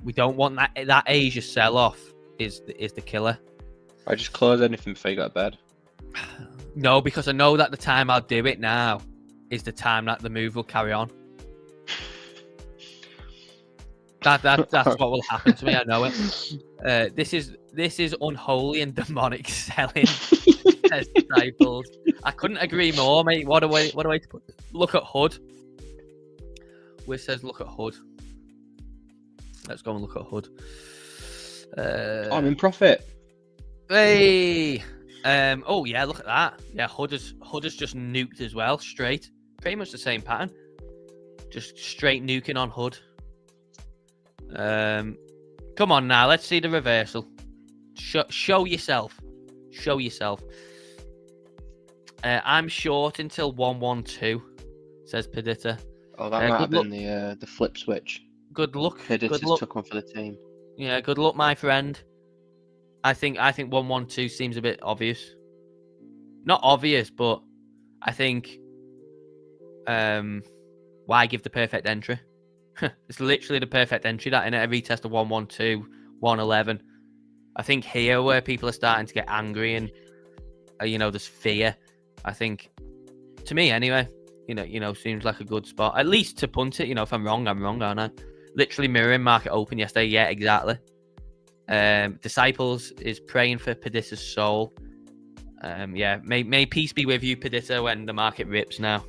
S1: we don't want that Asia sell-off is the killer.
S2: I just close anything before you go to bed.
S1: No, because I know that the time I'll do it now is the time that the move will carry on. That's what will happen to me. I know it. This is unholy and demonic selling. Says Disciples. I couldn't agree more, mate. What a way to put it. Look at HUD. Where says look at HUD. Let's go and look at HUD.
S2: I'm in profit.
S1: Hey. Oh yeah, look at that. Yeah, HUD has just nuked as well, straight. Pretty much the same pattern. Just straight nuking on HUD. Come on now, let's see the reversal. Show yourself. Show yourself. I'm short until 112, says Perdita.
S2: Oh, that might have been the flip switch.
S1: Good luck.
S2: Perdita took one for the team.
S1: Yeah, good luck, my friend. I think 112 seems a bit obvious. Not obvious, but I think why give the perfect entry? It's literally the perfect entry, that, in a retest of 112, 111. I think here where people are starting to get angry and there's fear. I think, to me anyway, seems like a good spot. At least to punt it. If I'm wrong, aren't I? Literally mirroring market open yesterday. Yeah, exactly. Disciples is praying for Perdita's soul. Yeah, may peace be with you, Perdita, when the market rips now.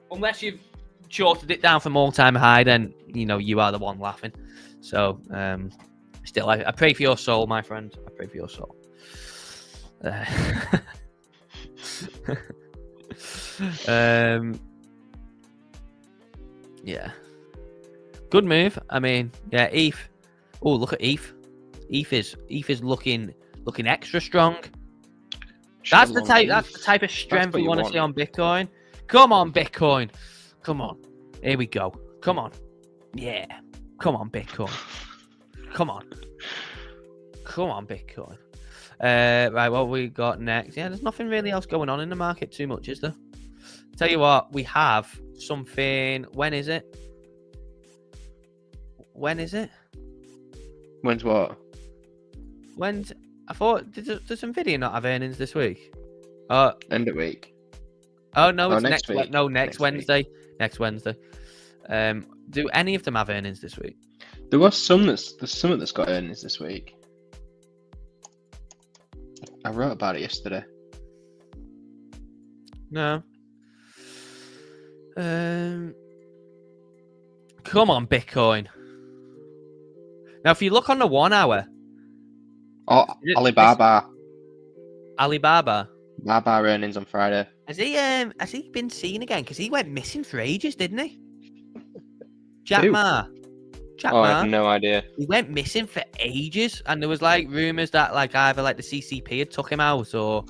S1: Unless you've shorted it down from all-time high, then you are the one laughing. So still, I pray for your soul, my friend. I pray for your soul. Yeah, good move. I mean, yeah, ETH. Oh, look at ETH. ETH is looking extra strong. That's the type of strength we want to see on Bitcoin. Come on, Bitcoin. Come on. Here we go. Come on. Yeah. Come on, Bitcoin. Come on, Bitcoin. Right, what we got next? Yeah, there's nothing really else going on in the market too much, is there? Tell you what, we have something. When is it?
S2: When's what?
S1: I thought, does Nvidia not have earnings this week?
S2: End of week.
S1: Oh no, it's
S2: next week.
S1: Next Wednesday. Week. Next Wednesday. Do any of them have earnings this week?
S2: There's some that's got earnings this week. I wrote about it yesterday.
S1: No. Come on, Bitcoin. Now, if you look on the 1 hour.
S2: Oh, Alibaba. Baba earnings on Friday.
S1: Has he been seen again? Because he went missing for ages, didn't he? Jack Ma.
S2: I have no idea.
S1: He went missing for ages, and there was like rumors that like either like the CCP had took him out or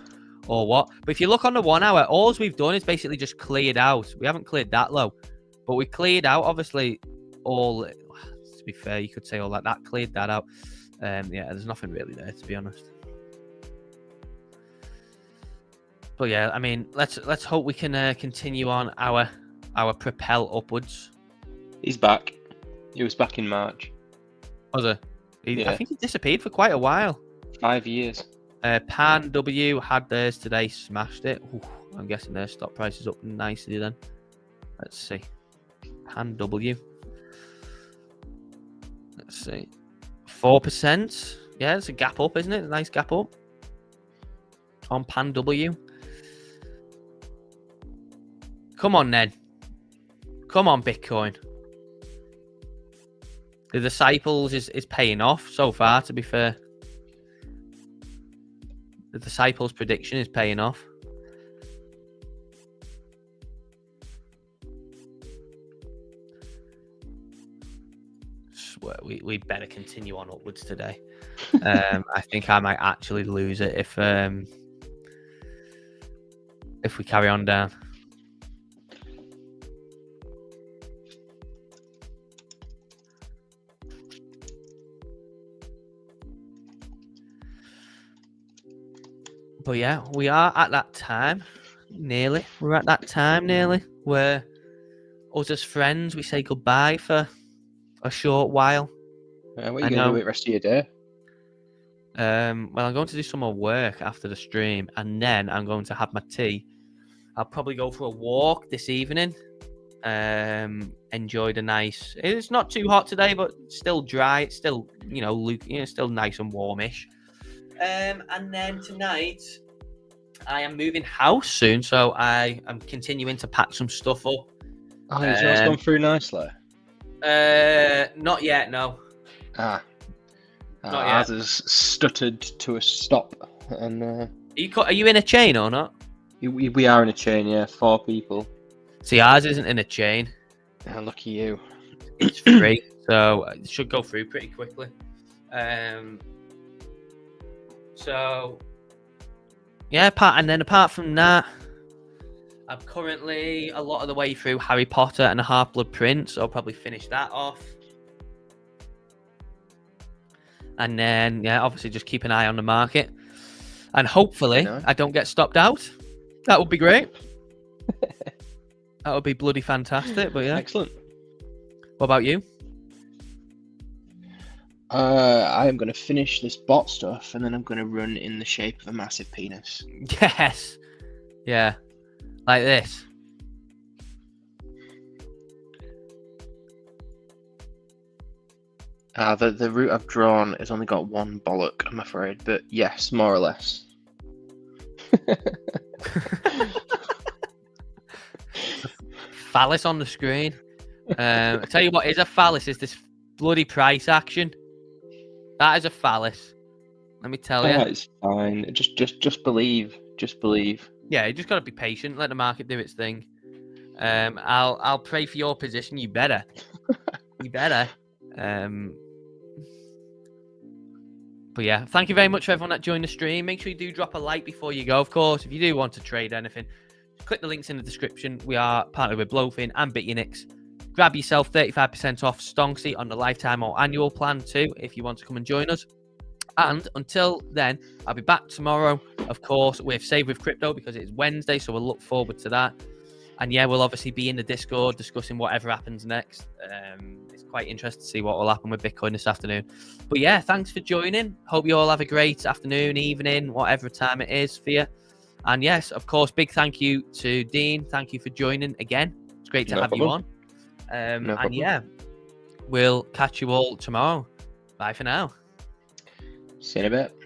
S1: what. But if you look on the 1 hour, all we've done is basically just cleared out. We haven't cleared that low, but we cleared out obviously all. To be fair, you could say all like that cleared that out. Yeah, there's nothing really there, to be honest. But yeah, I mean, let's hope we can continue on our propel upwards.
S2: He's back. He was back in March.
S1: Was he? Yeah. I think he disappeared for quite a while.
S2: 5 years.
S1: Pan W had theirs today, smashed it. Ooh, I'm guessing their stock price is up nicely then. Let's see. Pan W. Let's see. 4%. Yeah, it's a gap up, isn't it? A nice gap up. On Pan W. Come on, Ned. Come on, Bitcoin. The Disciples is paying off so far, to be fair. The Disciples prediction is paying off. Swear, we better continue on upwards today. I think I might actually lose it if we carry on down. But yeah, we are at that time, nearly. We're at that time, nearly, where us as friends, we say goodbye for a short while.
S2: What are you going to do with the rest of your day?
S1: Well, I'm going to do some more work after the stream, and then I'm going to have my tea. I'll probably go for a walk this evening. Enjoy the nice... It's not too hot today, but still dry. It's still, still nice and warmish. And then tonight, I am moving house soon, so I am continuing to pack some stuff up.
S2: Oh, has yours gone through nicely?
S1: Not yet, no.
S2: Ours has stuttered to a stop. And
S1: are you in a chain or not?
S2: We are in a chain, yeah. 4 people.
S1: See, ours isn't in a chain.
S2: Lucky you.
S1: It's free, so it should go through pretty quickly. So, yeah, apart from that, I'm currently a lot of the way through Harry Potter and the Half-Blood Prince, so I'll probably finish that off. And then, yeah, obviously just keep an eye on the market. And hopefully I don't get stopped out. That would be great. That would be bloody fantastic, but yeah.
S2: Excellent.
S1: What about you?
S2: I am going to finish this bot stuff, and then I'm going to run in the shape of a massive penis.
S1: Yes. Yeah. Like this.
S2: The route I've drawn has only got one bollock, I'm afraid, but yes, more or less.
S1: Phallus on the screen. I tell you what is a phallus is this bloody price action. That is a phallus. Let me tell you.
S2: It's fine. Just believe. Just believe.
S1: Yeah, you just gotta be patient. Let the market do its thing. I'll pray for your position. You better. You better. But yeah, thank you very much for everyone that joined the stream. Make sure you do drop a like before you go. Of course, if you do want to trade anything, click the links in the description. We are partnered with BLOFIN and BitUnix. grab yourself 35% off Stonksy on the lifetime or annual plan too, if you want to come and join us. And until then, I'll be back tomorrow, of course, with Save with Crypto, because it's Wednesday, so we'll look forward to that. And yeah, we'll obviously be in the Discord discussing whatever happens next. It's quite interesting to see what will happen with Bitcoin this afternoon. But yeah, thanks for joining. Hope you all have a great afternoon, evening, whatever time it is for you. And yes, of course, big thank you to Dean. Thank you for joining again. It's great to have you on. And yeah, we'll catch you all tomorrow. Bye for now.
S2: See you in a bit.